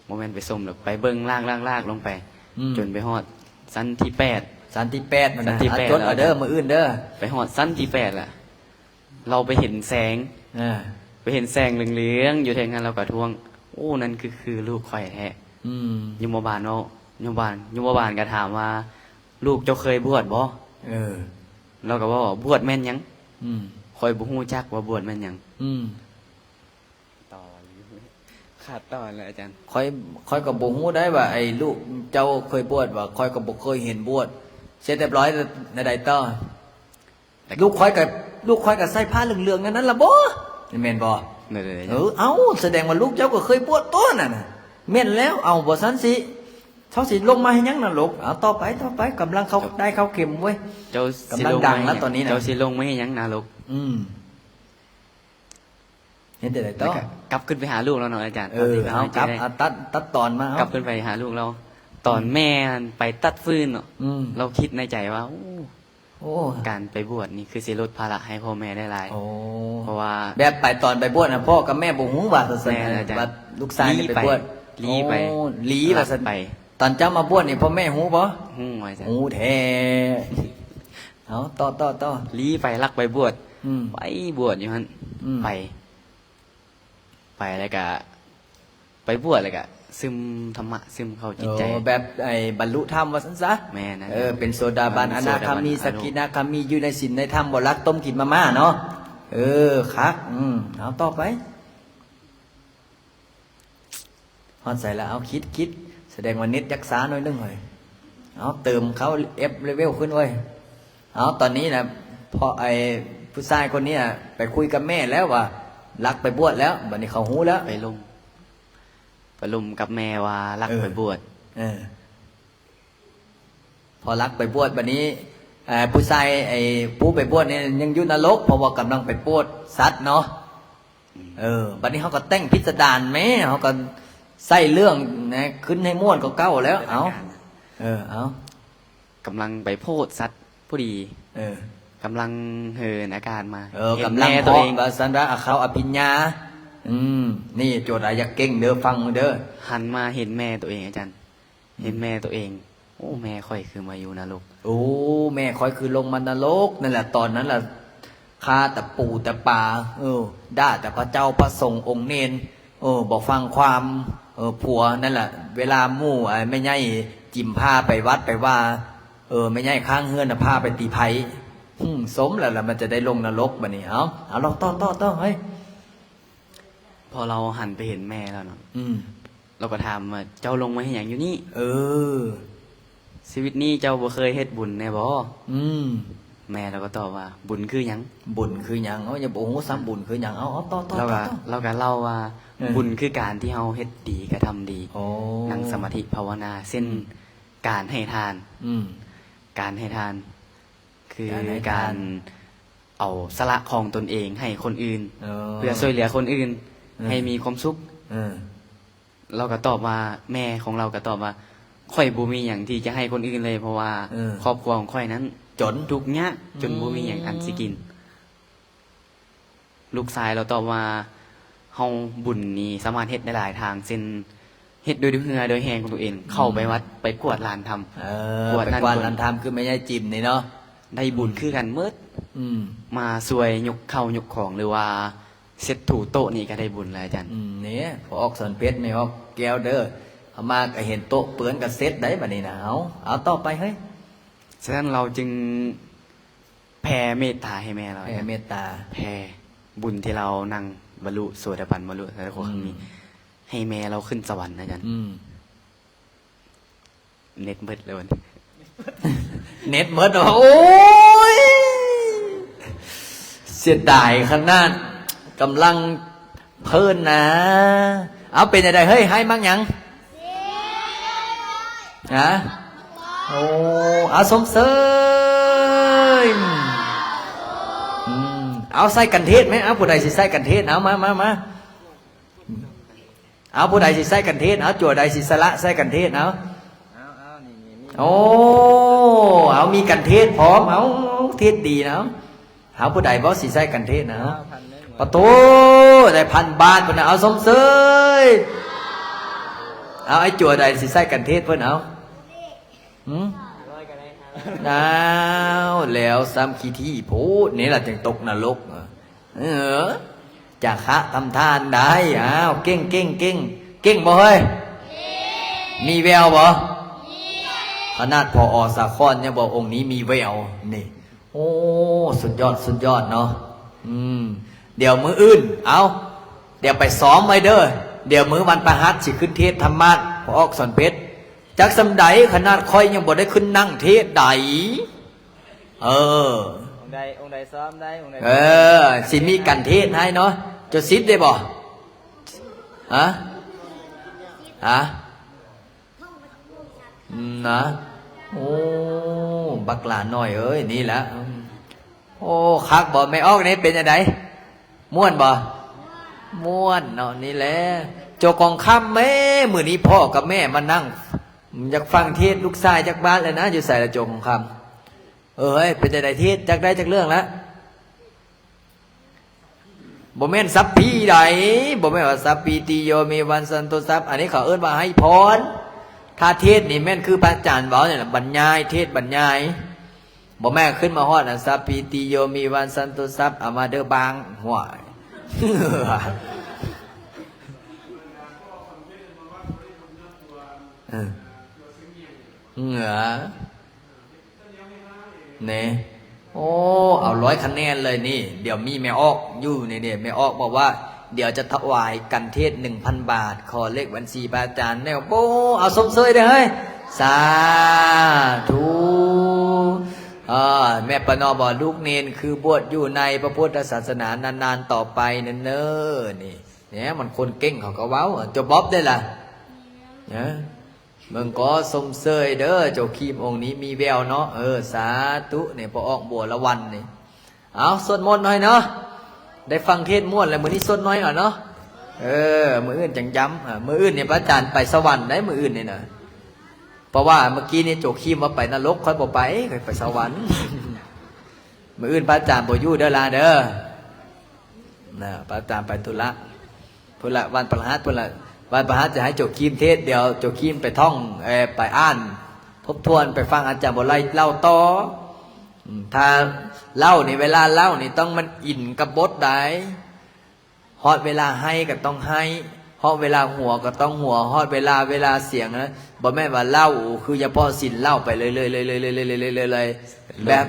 โมเมนต์ไปชมหรอกไปเบิ่งลากลงไปจนไปฮอดชั้นที่8ชั้นที่8มัน ชั้นที่8 จดเอาเด้อมื้ออื่นเด้อไปฮอดชั้นที่8ล่ะเราไปเห็นแสงเหลืองๆอยู่แถวนั้นเราก็ทวงโอ้นั่นคือลูกข่อยแท้ยมบาลเนาะยมบาลก็ถามว่าลูกเจ้าเคยบวชบ่เราก็ว่าบวชแม่นหยังข่อยบ่ฮู้จักว่าบวชแม่นหยังต่อขาดตอนแล้วอาจารย์ค่อยก็บ่ฮู้ได้ว่าไอ้ลูกเจ้าเคยบวชว่าค่อยก็บ่เคยเห็นบวชเสร็จเรียบร้อยในใดต่อลูกค่อยก็ใส่ผ้าเหลืองๆนั้นล่ะบ่แม่นบ่เอ้าแสดงว่าลูกเจ้าก็เคยบวชตัวนั่นน่ะแม่นแล้วเอาบ่ซั่นสิเขาสิลงมาให้ยังน่ะลูกเอาต่อไปกำลังเขาได้เข้าเข็มเว้ยเจ้าก ำลังดังแล้วตอนนี้นะเจ้าสิลงไม่ให้ยังนะลูกเห็นแต่ไหนต่อกลับขึ้นไปหาลูกเราหน่อยอาจารย์เอากลับตัดตอนมาก ลับขึ้นไปหาลูกเราตอนแม่ไปตัดฟืนเนาะเราคิดในใจว่าโอ้การไปบวชนี่คือสิลดภาระให้พ่อแม่ได้หลายเพราะว่าแบบไปตอนไปบวชนะพ่อกับแม่บ่ฮู้ว่าว่าลูกชายไปบวชลีไปว่าซั่นไปตอนเจ้ามาบวชนี่พ่อแม่ฮู้บ่ฮู้ไว้จ้ะฮู้แท้เอาต่อลีไปรักไปบวชไปบวชอยู่หั่นไปแล้วก็ไปบวชแล้วก็ซึมธรรมะซึมเข้าจิตใจแบบไอ้บรรลุธรรมว่าซั่นซะแม่นะเป็นโสดาบันอนาคามีสกิทาคามีอยู่ในศีลในธรรมบ่รักต้มกินมาม่าเนาะคักเอาต่อไปฮอดใส่แล้วเอาคิดแสดงว่านิดยักษาหน่อยนึงเลยเอาเติมเขาเลเวลขึ้นเว้ยเอาตอนนี้นะพอไอ้ผู้ชายคนนี้ไปคุยกับแม่แล้วว่ารักไปบวชแล้วบัดนี้เขาหูแล้วไปลุมกับแม่ว่ารักไปบวชพอรักไปบวชบัดนี้ผู้ชายไอ้ผู้ไปบวชเนี่ยยังอยู่นรกเพราะว่ากำลังไปบวชสัตว์เนาะบัดนี้เขาก็แต่งพิสดารแม่เขาก็ใส่เรื่องนะขึ้นให้ม่วนก็เก้าแล้วเอากำลังไปโพดสัตว์ผู้ดีกำลังเหินอาการมากำลังตัวเองสันระเขาอภิญญานี่โจทย์อยากเก่งเด้อฟังเด้อหันมาเห็นแม่ตัวเองอาจารย์เห็นแม่ตัวเองโอ้แม่ค่อยคือมาอยู่นรกโอ้แม่ค่อยคือลงมานรกนั่นแหละตอนนั้นแหละฆ่าแต่ปู่แต่ป่าด่าแต่พระเจ้าพระสงฆ์องค์เนรบอกฟังความผัวนั่นแหละเวลาหมู่ไม่ใช่จิ้มผ้าไปวัดไปว่าไม่ใช่ข้างเฮือนผ้าไปตีไผ่สมแล้วมันจะได้ลงนรกบัดนี้เอาลองต่อเฮ้ยพอเราหันไปเห็นแม่แล้วเนาะเราก็ถามว่าเจ้าลงมาให้หยังอยู่นี่ชีวิตนี้เจ้าบ่เคยเฮ็ดบุญแน่บ่แม่เราก็ตอบว่าบุญคือหยังอย่าบ่ฮู้ซ้ำบุญคือหยังเอาต่อเราก็เล่าว่าบุญคือการที่เฮาเฮ็ดดีกระทำดีนั่งสมาธิภาวนาเช่นการให้ทานการให้ทานคือการเอาสละของตนเองให้คนอื่นเพื่อช่วยเหลือคนอื่นให้มีความสุขเราก็ตอบว่าแม่ของเราก็ตอบว่าค่อยบ่มีหยังที่จะให้คนอื่นเลยเพราะว่าครอบครัวของค่อยนั้นจนทุกข์ยากจนบ่มีหยังอันสิกินลูกชายเราตอบว่าเฮาบุญนี้สามารถเฮ็ดได้หลายทางเช่นเฮ็ดโดยเหือโดยแฮงของตัวเองเข้าไปวัดไปกวดลานธรรมกวดลานธรรมคือไม่ใช่จิ้มนี่เนาะได้บุญคือกันเมิดมาสวยยกเข้ายกของหรือว่า เสร็จถูโต๊ะนี่ก็ได้บุญแล้วอาจารย์ เนี่ยพอออกสอนเพชรไม่ออกแก้วเด้อเอามาก็เห็นโต๊ะเปื้อนกับเซ็ตได้บัดนี้นะเอาต่อไปเฮ้ย ฉะนั้นเราจึงแผ่เมตตาให้แม่เรา แผ่เมตตา แผ่บุญที่เรานั่งบรรลุโสดาบันบรรลุสัจธรรมครั้งนี้ให้แม่เราขึ้นสวรรค์นะอาจารย์เน็ตเบิดเลยวัน เน็ตเมิดโอ้ยเสียดายขนาดกำลังเพลินนะเอาเป็นยังไงเฮ้ยให้มั่งยังฮะโอ้เอาสมเสยเอาใส่กันเทศไหมเอาผู้ใดสิใส่กันเทศเอามาเอาผู้ใดสิใส่กันเทศเอาจั่วใดสิสละใส่กันเทศเอาโอ้เอามีกันเทศพร้อมเอาเทศดีนะเอาผู้ใดบ่สิใส่กันเทศนะประตูได้1,000 บาทเพิ่นเอาสมเสยเอาไอ้จั่วใดสิใส่กันเทศเพิ่นเอาแล้วซ้ำขี้ที่พูดนี่แหละจึงตกนรกจะคะทำทานได้อ้าวเก่งบ่เฮ้ยมีแววบ่ขนาดพอสาครเนี่ยบอกองค์นี้มีแววนี่โอ้สุดยอดเนาะเดี๋ยวมื้ออื่นเอาเดี๋ยวไปซ้อมไว้เด้อเดี๋ยวมื้อวันประหัสสิขึ้นเทศธรรมะพอออกสอนเพชรจักสำใดขนาดคอยยังบ่ได้ขึ้นนั่งเทศใดองค์ใดซ้อมได้องค์ใดสิมีกันเทศให้เนาะจะซิดได้บ่ฮะนะโอ้บักหลานน้อยเอ้ยนี่แหละโอ้คักบ่ไม่ออกนี่เป็นยังไงม่วนบ่ม่วนเนาะนี่แหละโจกองค่ำแม่มื้อนี้พ่อกับแม่มานั่งอยากฟังเทศลูกชายจากบ้านเลยนะอยู่ใส่ละโจกองค่ำเฮ้ยเป็นยังไงเทศจากได้จากเรื่องแล้วบ่แม่นสัพพีใดบ่แม่นว่าสัพพีติโยมีวันสันตุสัพอันนี้เขาเอิ้นว่าให้พรถ้าเทศนี่แม่นคือพระอาจารย์บอกเนี่ยบรรยายเทศบรรยายบ่แม่ขึ้นมาฮอดนะสัพพีติโยมีวันสันตุสัพเอามาเด้อบางหัวเนี่ยโอ้เอา100 คะแนนเลยนี่เดี๋ยวมีแม่ออกอยู่นี่เนี่ยแม่ออกบอกว่าเดี๋ยวจะถวายกันเทศ 1,000 บาทขอเลขบัญชีพระอาจารย์เนี่ยโอ้เอาสมเสยเลยเฮ้ยสาธุแม่ประนอบอกลูกเนนคือบวชอยู่ในพระพุทธศาสนานานๆต่อไปเน้อนี่เนี่ยมันคนเก่งเขาก็เว้าจะบ๊อบได้ล่ะเนี่ยมึงก็สมเสยเด้อเจ้าคีมองค์นี้มีแววเนาะสาธุเนี่ยพอออกบัวละวันนี่เอาสวดมนต์หน่อยเนาะได้ฟังเทศม่วนแล้วมื้อนี้สวดน้อยเนาะมื้ออื่นจังย้ำมื้ออื่นเนี่ยพระอาจารย์ไปสวรรค์ได้มื้ออื่นนี่นะเพราะว่าเมื่อกี้นี่โจคีมว่าไปนรกค่อยบ่ไปค่อยไปสวรรค์ มื้ออื่นพระอาจารย์บ่อยู่เด้อล่ะเด้อนะพระอาจารย์ไปธุระวันพฤหัสวันพฤหัสจะให้โจคีมเทศเดี๋ยวโจคีมไปท่องไปอ่านทบทวนไปฟังอาจารย์บ่ไล่เล่าต่อถ้าเล่านี่เวลาเล่านี่ต้องมันอินกับบทใดฮอดเวลาให้ก็ต้องให้ฮอดเวลาหัวก็ต้องหัวฮอดเวลาเสียงนะบ่แม่นว่าเล่าคือเฉพาะสินเล่าไปเลยแบบ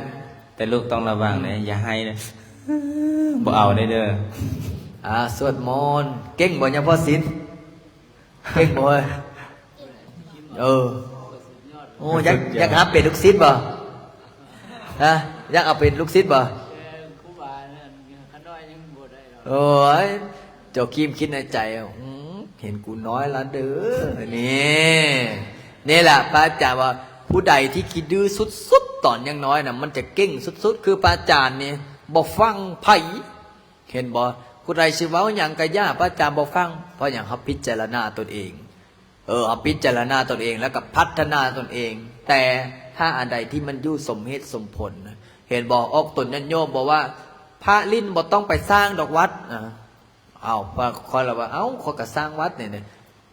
แต่ลูกต้องระวังนะอย่าให้นะบ่เอาได้เด้อสวดมนต์เก่งบ่เฉพาะสินเก่งบ่โอ้อยากหาเป็นลูกศิษย์บ่อยากเอาเป็นลูกศิษย์บ่โอ้ยเจ้าคิมคิดในใจเห็นกูน้อยละเด้อนี่แหละพระอาจารย์ว่าผู้ใดที่คิดดื้อสุดๆตอนยังน้อยน่ะมันจะเก่งสุดๆคือพระอาจารย์นี่บ่ฟังไผเห็นบ่ผู้ใดสิเว้าหยังก็ย่าพระอาจารย์บ่ฟังเพราะหยังเขาพิจารณาตนเองเอาพิจารณาตนเองแล้วก็พัฒนาตนเองแต่ถ้าอันใดที่มันอยู่สมเหตุสมผลเห็นบอกออกตนยันโยมบอกว่าพระลิ้นบ่ต้องไปสร้างดอกวัดคอยเราว่าเขาก็สร้างวัดเนี่ย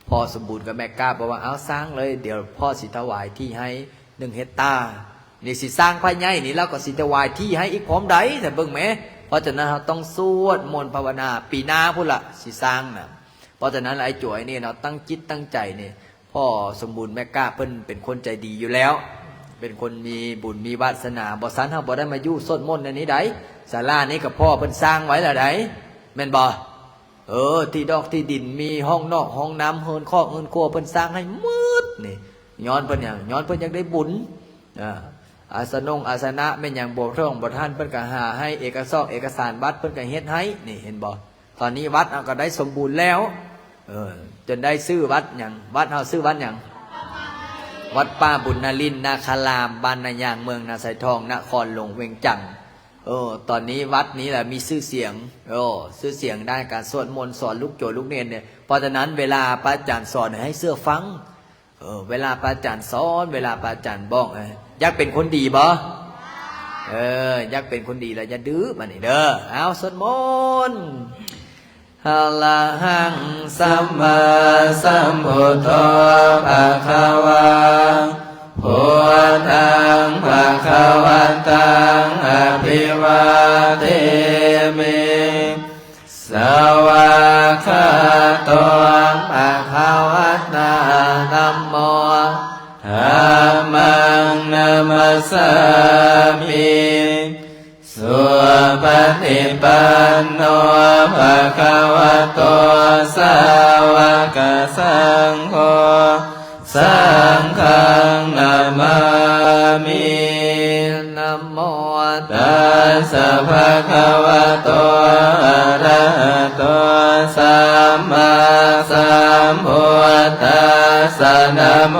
พ่อสมบูรณ์กับแม่กล้าบอกว่าสร้างเลยเดี๋ยวพ่อสิถวายที่ให้1 เฮกตาร์นี่สิสร้างภายในนี่แล้วก็สิถวายที่ให้อีกพร้อมใดแต่เบิ่งแม่ เพราะฉะนั้นเราต้องสวดมนต์ภาวนาปีหน้าพุ่นละสิสร้างนะเพราะฉะนั้นไอ้จ่วยนี่เราตั้งจิตตั้งใจเนี่ยพ่อสมบูรณ์แม่กล้าเพิ่นเป็นคนใจดีอยู่แล้วเป็นคนมีบุญมีวาสนาบ่ซันเฮาบ่ได้มาอยู่สวดมนต์ในนี้ใดศาลานี้กับพ่อเพิ่นสร้างไว้แล้วใดแม่นบ่ที่ดอกที่ดินมีห้องนอกห้องน้ำเฮินคอกเฮินครัวเพิ่นสร้างให้มืดนี่ย้อนเพิ่นหยังย้อนเพิ่นอยากได้บุญอาสนะแม่นหยังบ่ท่องบ่ท่านเพิ่นก็หาให้เอกสารวัดเพิ่นก็เฮ็ดให้นี่เห็นบ่ตอนนี้วัดก็ได้สมบูรณ์แล้วจนได้ชื่อวัดหยังวัดเฮาชื่อวัดหยังวัดป้าบุญนรินทร์นาคารามบ้านนายางเมืองนาไสทองนครหลวงเวียงจันทน์ตอนนี้วัดนี้แหละมีชื่อเสียงชื่อเสียงด้านการสวดมนต์สอนลูกโจลูกเนรเนี่ยเพราะฉะนั้นเวลาพระอาจารย์สอนให้เชื่อฟังเวลาพระอาจารย์สอนเวลาพระอาจารย์บอกอยากเป็นคนดีบ่อยากเป็นคนดีแล้วอย่าดื้อมานี่เด้อเอาสวดมนต์อะระหังสัมมาสัมพุทโธภะคะวะพุทธังภะคะวันตังอภิวาเทมิสวากขาโตภะคะวะตาธัมโมธัมมังนัมมัสสามิสุปฏิปันโนภะคะวะโตสาวกสังโฆสังฆังนามามินะโมตัสสะภะคะวะโตอะระหะโตสัมมาสัมพุทธัสสะนะโม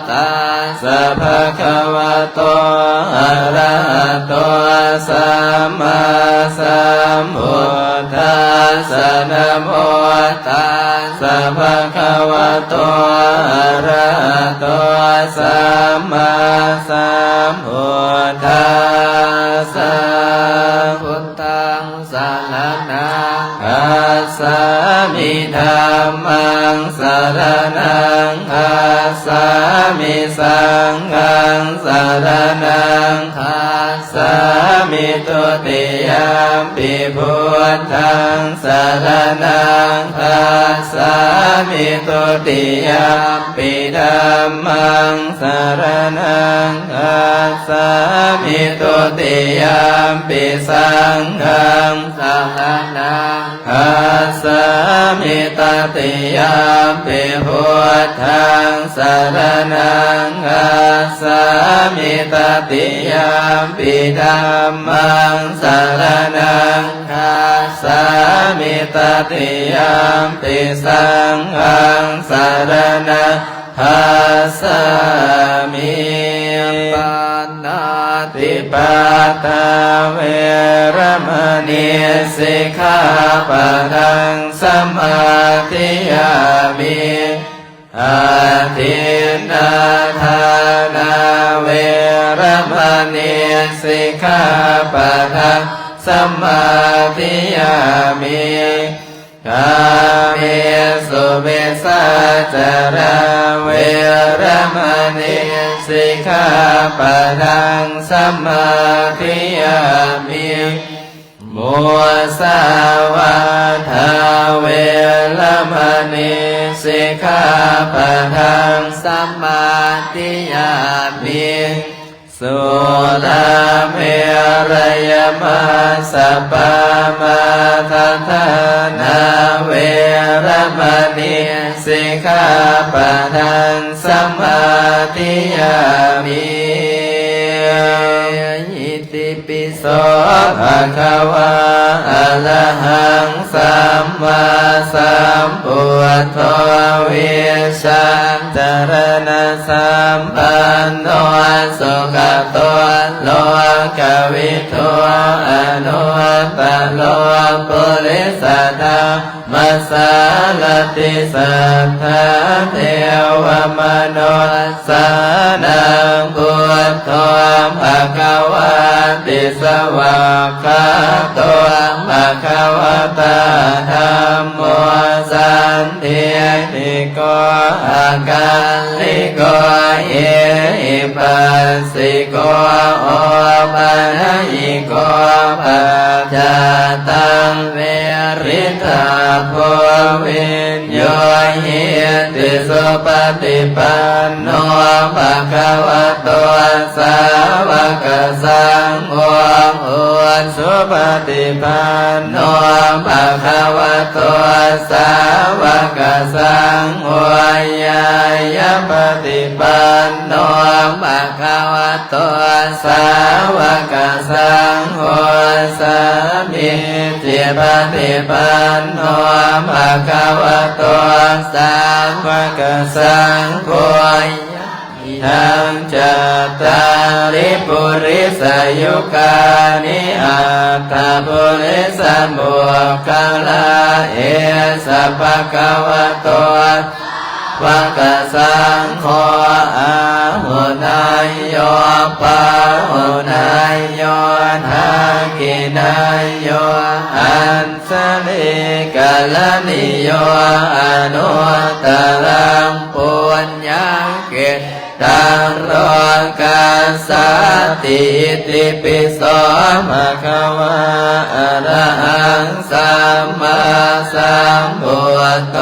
ตัสสะภะคะวะโตอะระหะโตสัมมาสัมพุทธัสสะนะโมตัสสะภะคะวะโตอะระหะโตสัมมาสัมพุทธัสสะพุทธังสรณังคัสสามิธัมมังสรณังคัสสามิสังฆังสรณังคัสสามิตุติยมปิพุทธังสรณังคัสสามิตุติยมปิธัมมังสรณังคัสสามิตุติยมปิสังฆังสรณังคัสสามิตติยมปิพุทธังสรณังคัสสามิตติยมปิธัมมังสรณังคัสสามิตติยมปิสังฆังสรณังคัสสามิปานาติปาตาเวรมณีสิกขาปะทังสมาธิยามิอาทินนาทานาเวรมณีสิกขาปะทังสมาธิยามิกาเมสุเบสาจาราเวรมณีสิกขาปะทังสมาธิยามิมุสาวาทาเวรมณีสิกขาปะทังสมาธิยามิสุราเมรยมัสสะปามาทัฏฐานาเวรมณีสิกขาปะทังสมาธิยามิอิติปิโสภะคะวะอะระหังสัมมาสัมพุทโธวิชันจารณะสัมปันโนสุขโตโลกวิทูอนุตตโลปุริสธรรมสารติสัทธาเทวมโนสานังพุทโธภะคะวะติสวากขาโตภะคะวะตาธัมโมสันติติโกอาการลิโกเอหิปัสสิโกโอปัญญิโกปัจจ จตังเวริตาโพวินโยหิติสุปฏิปันโนภะคะวะโตสาวกสังโฆสุปฏิปันโนภะคะวะโตสาวกสังโฆยายะปฏิปันโนภะคะวะโตสาวกสังโฆสามิจิปฏิปันโนภะคะวะโตสาวกสังโฆทังจัตตาริปุริสยุคานิอัตถปุริสมุขลาเอสัพพะคะวะโตวะกะสังโฆอาหุนายโยปาหุนายโยทักขินายโยอันสลิกาลนิโยอนุตตรังปุญญเกตังโรกาสาติติปิโสภะคะวะอะระหังสัมมาสัมพุทโธ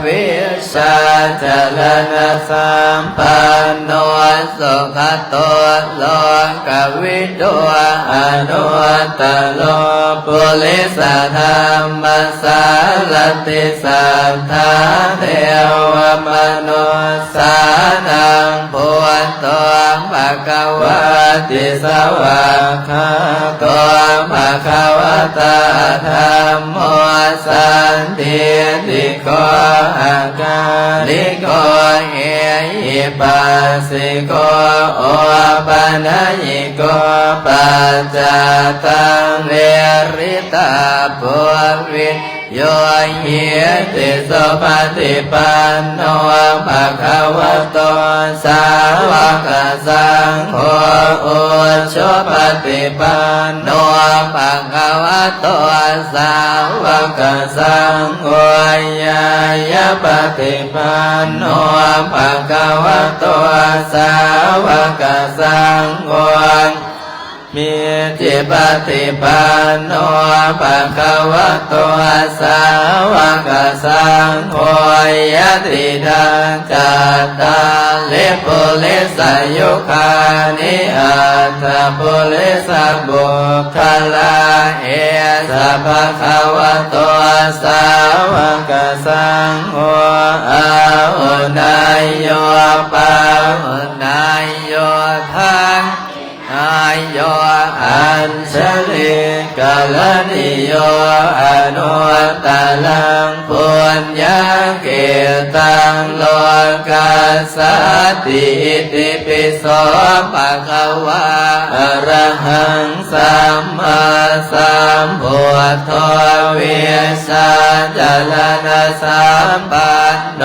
วิชชาจรณะสัมปันโนสุขโตโลกวิทูอนุตตโลปุริสธรรมสารติสัทธาเทวมนุสสานังพุทโธภะคะวะติสวากขาโตภะคะวะตาธัมโมสันติติโกอาการิโกเอหิปัสสิโกโอปัญญิโกปัจจตังเวริตาปุริโยหิติสุปฏิปันโนภะคะวะโตสาวกสังโฆอุชุปฏิปันโนภะคะวะโตสาวกสังโฆยายะปฏิปันโนภะคะวะโตสาวกสังโฆมีจิปฏิปันโนภะคะวะโตสาวกสังโฆยะติทังจัตตาลิปุริสยุคานิอัตถปุริสบุคลาเอสัพพะคะวะโตสาวกสังโฆอาหุนายโยปาหุนายโยทังนายโยอัญชลิกาลนิโยอนุตตรังปุญญเกตังโลกาสาติติปิโสภะคะวะอะระหังสัมมาสัมพุทโธวิชาจรณะสัมปันโน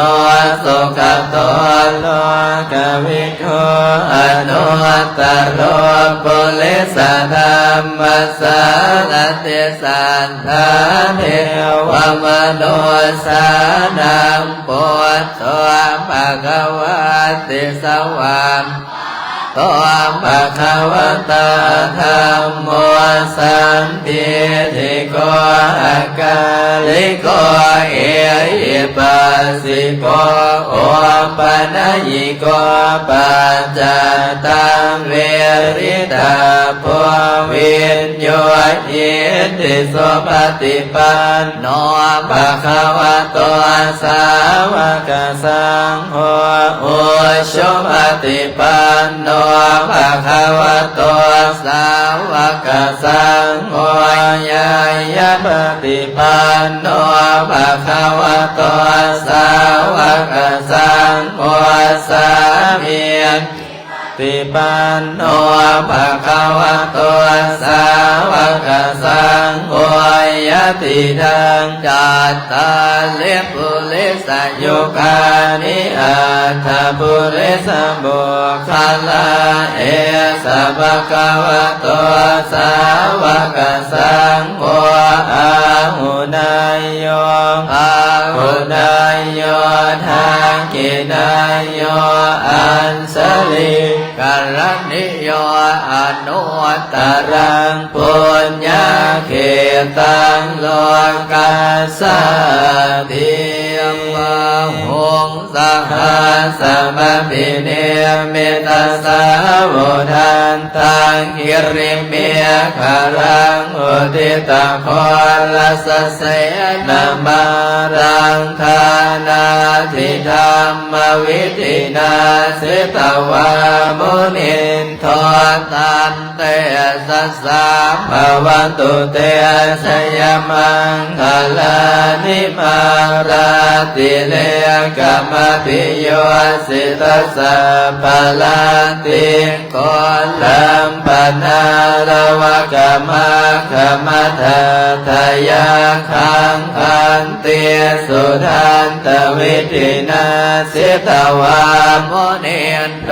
สุขโตโลกวิทูอนุตตโรปุริสธรรมสารติสัทธาเทวมนุสสานังพุทโธภะคะวะติสวามโตภะคะวะตาธัมโมสันติติโกอาการิโกเอหิปัสสิโกโอปัญญิโกปัจจตังเวริตาภวินโยหิติสุปฏิปันโนภะคะวะโตสาวกสังโฆอุชุปฏิปันโนภะคะวะโตสาวกสังโฆยายะปฏิปันโนภะคะวะโตสาวกสังโฆสามิติปันโนภะคะวะโตสาวกสังโฆยะติทังจัตตาลิปุริสยุคานิอัตถปุริสบุคลาเอสัพพะคะวะโตสาวกสังโฆอาหุนายโยอาหุนายโยทักขินายโยอัญชลิ กรณิโยอนุตตรังปุญญาเขตังโลกัสสะทิยมหงสหัสมปิเนมิตัสสะโวทันตังกิริเมฆรังอุทิตะโคลัสเสนามารังธานาทิธรรมวิธินาสิตวามุนินทตันเตสัสสะภวันตุเตสยมังคลานิมาราติเลกมปิโยสิตัสสะปะลาติโกลัมปนาลวะกมาขมัททายาคังอันเตสุทันตวิธินาสิตวามุนินโต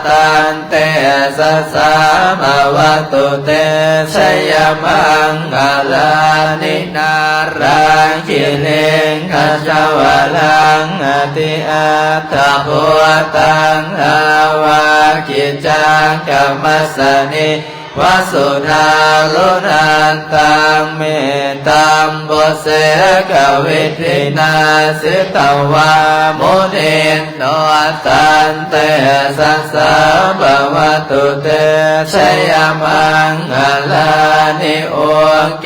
ตันเตสัสสะภวันตุเตสยมังคลานินารังคิเลงขจวลังอติอัตถะโพตังอาวากิจังกัมมัสสนิวสุธาลุนันตังเมตัมบุเสกวิธินาสิตวามุนินโนตันเตสัสสะภวันตุเตชยมังคลานิโอเก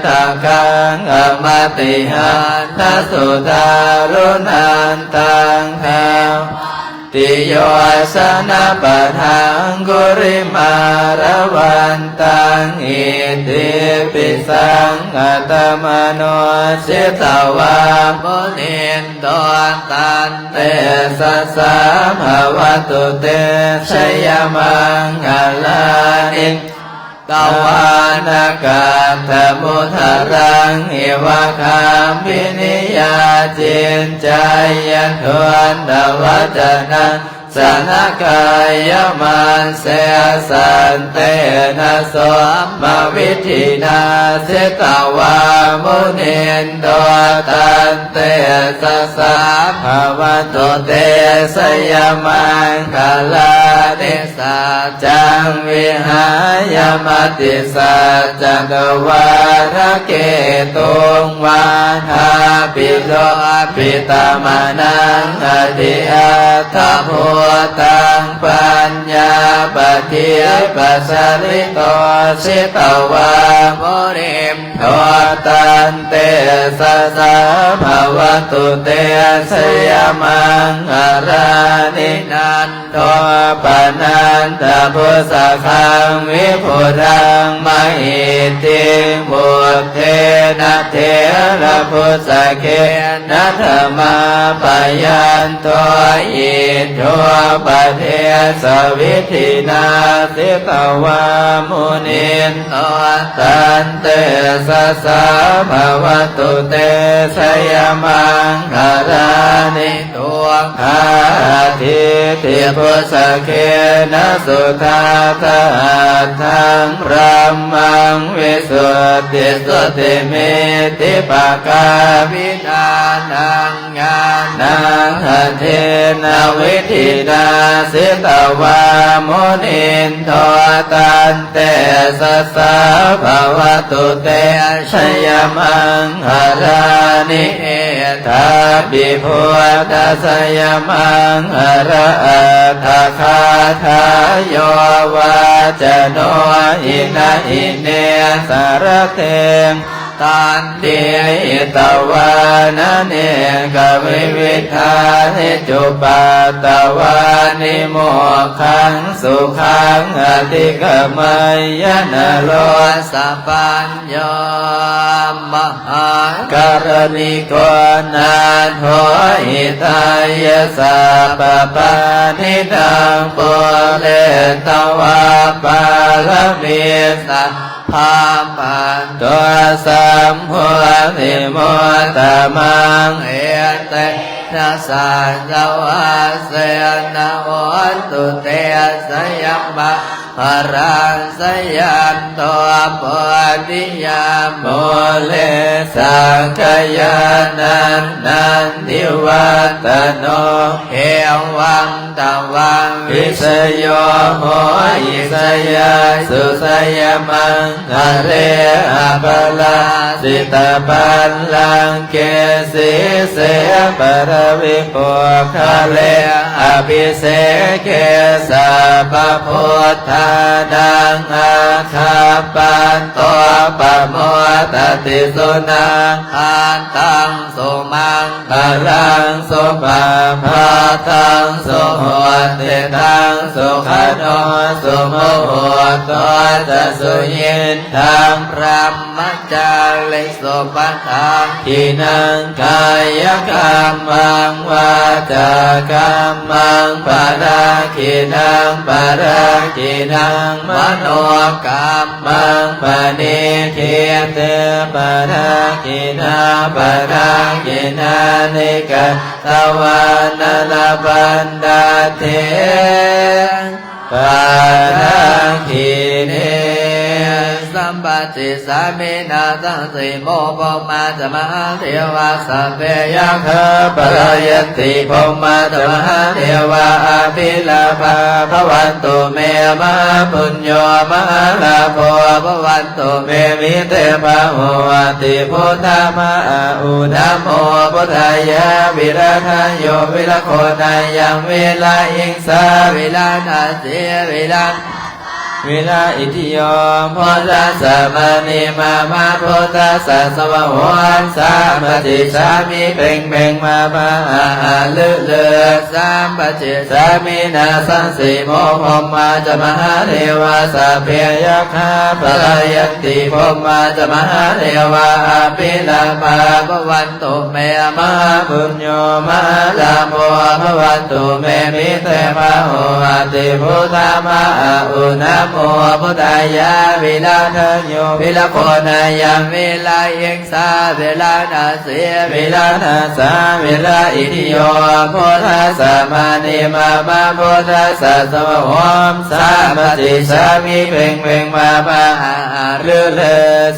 ตกังอมติหันทสุธาลุนันตังเทวติโยสนะปะทังกุริมารวันตังอิติปิสังฆตมโนสิตวามุนินโตตันเตสัสสะภวันตุเตชยมังคลานิตวานากาธมุทารังเอวะคามพินิยาจินใจยันทวนดวัจนังสนกายมันเสสันเตนะสมมาวิธินาสิตวามุนินโตตันเตสัสสะภวันตุเตสยมังคลานิสัจจังวิหายมติสัจจังวาระเกตุงวาทาปิโลปิตามานังอธิอัตถะโพตังปัญญาปะเทียปัสสริโตสิตวามุนิมโทตันเตสัสสะภวันตุเตสยมังคลานินันโทปนันตพุสะขังวิพุทังมหิติมุตเทนะเทระพุสะเกนะธรรมาปยันโตอิโทปเทสวิธินาสิตวามุนินโตตันเตสัสสะภวันตุเตสยมังคลานิตัวคาทิติพุสะเกนะสุทาตาทังพระมังวิสุทธิสุติเมติปะกาวินานังญาณังเทนะวิธินาสิตวามุนินโทตันเตสัสสะภวันตุเตชยมังคลานิเอตาปิพุทธสยมังคลาอัตถะคาทายโยวาจโนอินะอิเนสารเตงตันเดียตวานะเนกวิวิธานิจุปาตวานิโมขังสุขังอติกมัยยนะโลสัพพัญโยมหากรณิโกนาโทหิตายสัพปะนิดังปุเรตวาปาลเมสัพพาปันตัวสัมหัวนิโมตมังเอเตนะสัจจวาเสนะวันตุเตสยมะ หรังสยันตัวปฏิยามโมเลสังขยานันนันทิวัตโนเอวังตวังวิสโยโหอิสยาสุสยมังคะเรอปลาสิตาปันลังเกสิเสปรวิปุคะเลอภิเสเกสัพพุทธานังอาคาปันตัวปะโมตติสุนังอันตังสุมังพลังสุปะภาตังสุโหติตังสุขโนสุโมโหตัวจะสุยินทางพระมัจจาริสุปัฏฐานทินังกายกรรมังวาจากรรมังปะราคินังปะราคินังมโนกรรมังปะนิเทเตปะราคินาปะราคินานิกะตวานาลบันดาเทปะราคิเนสัมปติสามินาสังสิโมภมาจมหาเทวาสัพเพยังคปะรายันติภมาจมหาเทวาอภิลาภาภวันตุเมมหาปุญโยมหาลาภภวันตุเมมิเตภะโหติพุทธมะอุดามโมพุทธายะวิราทายโยวิรโคนายังเวลาอิงสาวิลานาเสวิลาวิลาอิทิโยพุทธสมานิมาพุทธสัสวะวันสามปฏิสามิเพ่งเพ่งมาปะลึกลึกสามปฏิสามินาสังสีโมภมาจะมหาเทวาสัพเพยัคฆาปะรายันติภมาจะมหาเทวาอภิลาภาภวันตุเมมหาปุญโยมหาลาโภภวันตุเมมิเตภะโหติพุทธมะอุณาโมพุทธายะวิลาทโยวิลาโคนายังวิลาเองสาวิลานาเสวิลานาสาวิลาอิทิโยพุทธสมานิมาพุทธสัสวะโหมสามติสามิเพ่งเพ่งมาปะเรือเล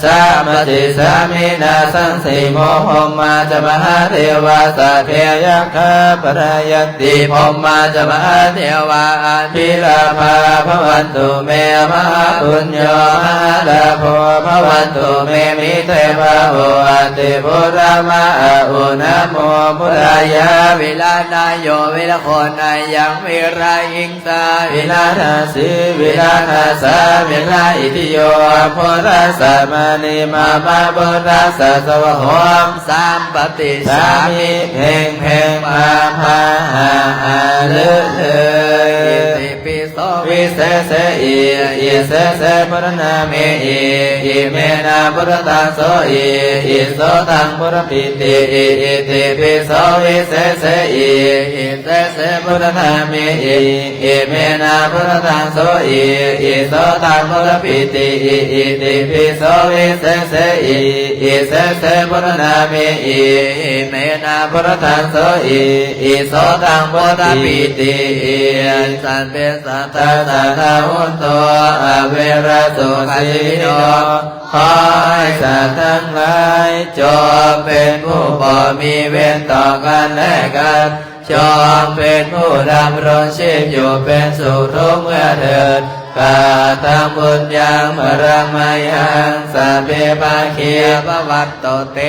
สามติสามินาสังสีโมภมาจะมหาเทวาสัพเพยัคฆาปะรายันติภมาจะมหาเทวาอภิลาภาภวันตุเมมหาปุญโยมหาลาภภวันตุเมมิเตภะโหติพุทธมะอุณาโมพุทธายะวิลานายโยวิลโคนายังวิรายิงสาวิลานาสีวิลานาสาวิลาอิทิโยพุทธสัมมานิมาพุทธสัสวะโหมสามปฏิสามิเพ่งเพ่งมาภาลึกเลยอิติปิโสวิเศษอิเสเสพุทธนาเมอิเมนะพุทธตังโสอิโสตังพุทธปิติอิติปิโสวิเศษอิเสเสพุทธนาเมอิเมนะพุทธตังโสอิโสตังพุทธปิติอิติปิโสวิเศษอิเสเสพุทธนาเมอิเมนะพุทธตังโสอิโสตังพุทธปิติสันเปสัตตาตาหุนโตอเวราสุขัยโยขอให้สัตว์ทั้งหลายจงเป็นผู้บ่มีเวรต่อกันและกันจงเป็นผู้ดำรงชีพอยู่เป็นสุขทุกเมื่อเถิดกาตังบุญยังพรังมายังสัพเพปะเคียปวัตโตเต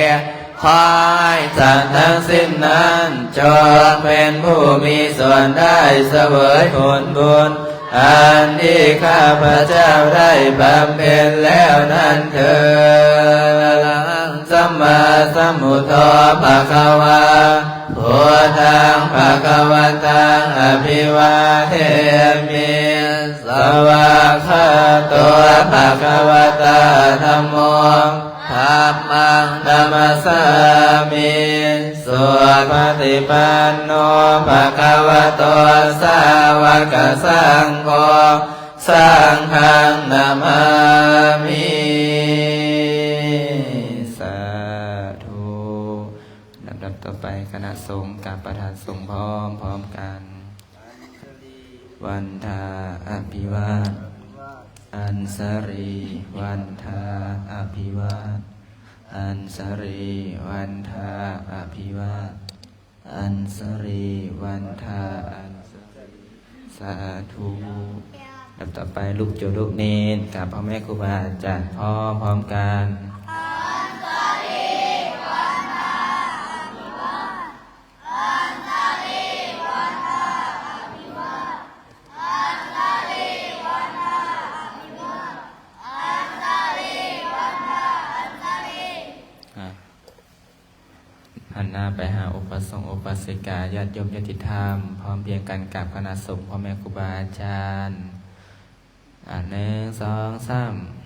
ขอให้สัตว์ทั้งสิ้นนั้นจงเป็นผู้มีส่วนได้เสวยผลบุญอันที่ข้าพเจ้าได้บำเพ็ญแล้วนั้นเถิดสัมมาสัมพุทโธภะคะวาพุทธังภะคะวันตังอภิวาเทมิสวากขาโตภะคะวะตาธัมโมธัมมังนัมสสามิสุปฏิปันโนภะคะวะโตสาวกสังโฆสังฆังนามามิสาธุลำดับต่อไปคณะสงฆ์การประทานสงฆ์พร้อมกันวันทาอภิวาท อันสรีวันทาอภิวาทอันสรีวันทาอภิวาทอันสรีวันทาอันสรีสาธุลำต่อไปลูกโจลูกเนนกับพ่อแม่ครูบาอาจารย์พร้อมกันหันหน้าไปหาอุปสงฆ์อุปสิกาญาติโยมญาติธรรมพร้อมเพรียงกันกับคณะสงฆ์พ่อแม่ครูบาอาจารย์1 2 3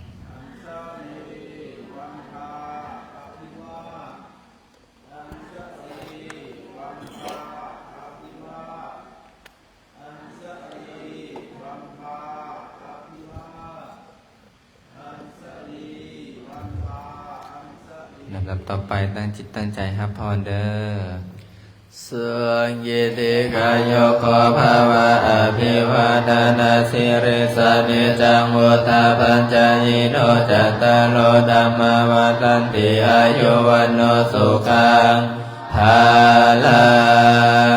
ลำดับต่อไปตั้งจิตตั้งใจครับพรเด้อ สังยิติกายโยโกภาวะอภิวาทนาสิริสนิจังวุฒาปัญจยิโนจัตตารโลธัมมาวัฏันติอายุวันโนสุขังภาลั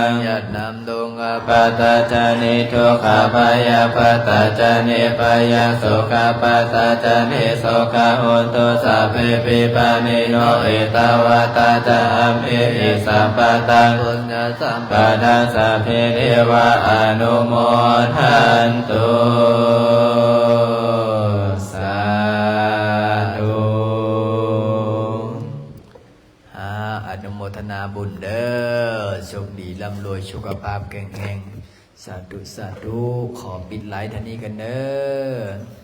งยัตนำตุงอปัตตจานิทุกขพยาปัตตจานิปยาสุขปัตตจานิโสขหุนตุสัพเพปิปานิโนเอตาวตาจามเออิสัมปะตังปุญญสัมปะทังสัพเพเทวะอนุโมทันตุสาธุอนุโมทนาบุญเด้อโชคดีร่ำรวยสุขภาพแข็งแรงสาธุสาธุขอปิดไลฟ์ท่านี้กันเด้อ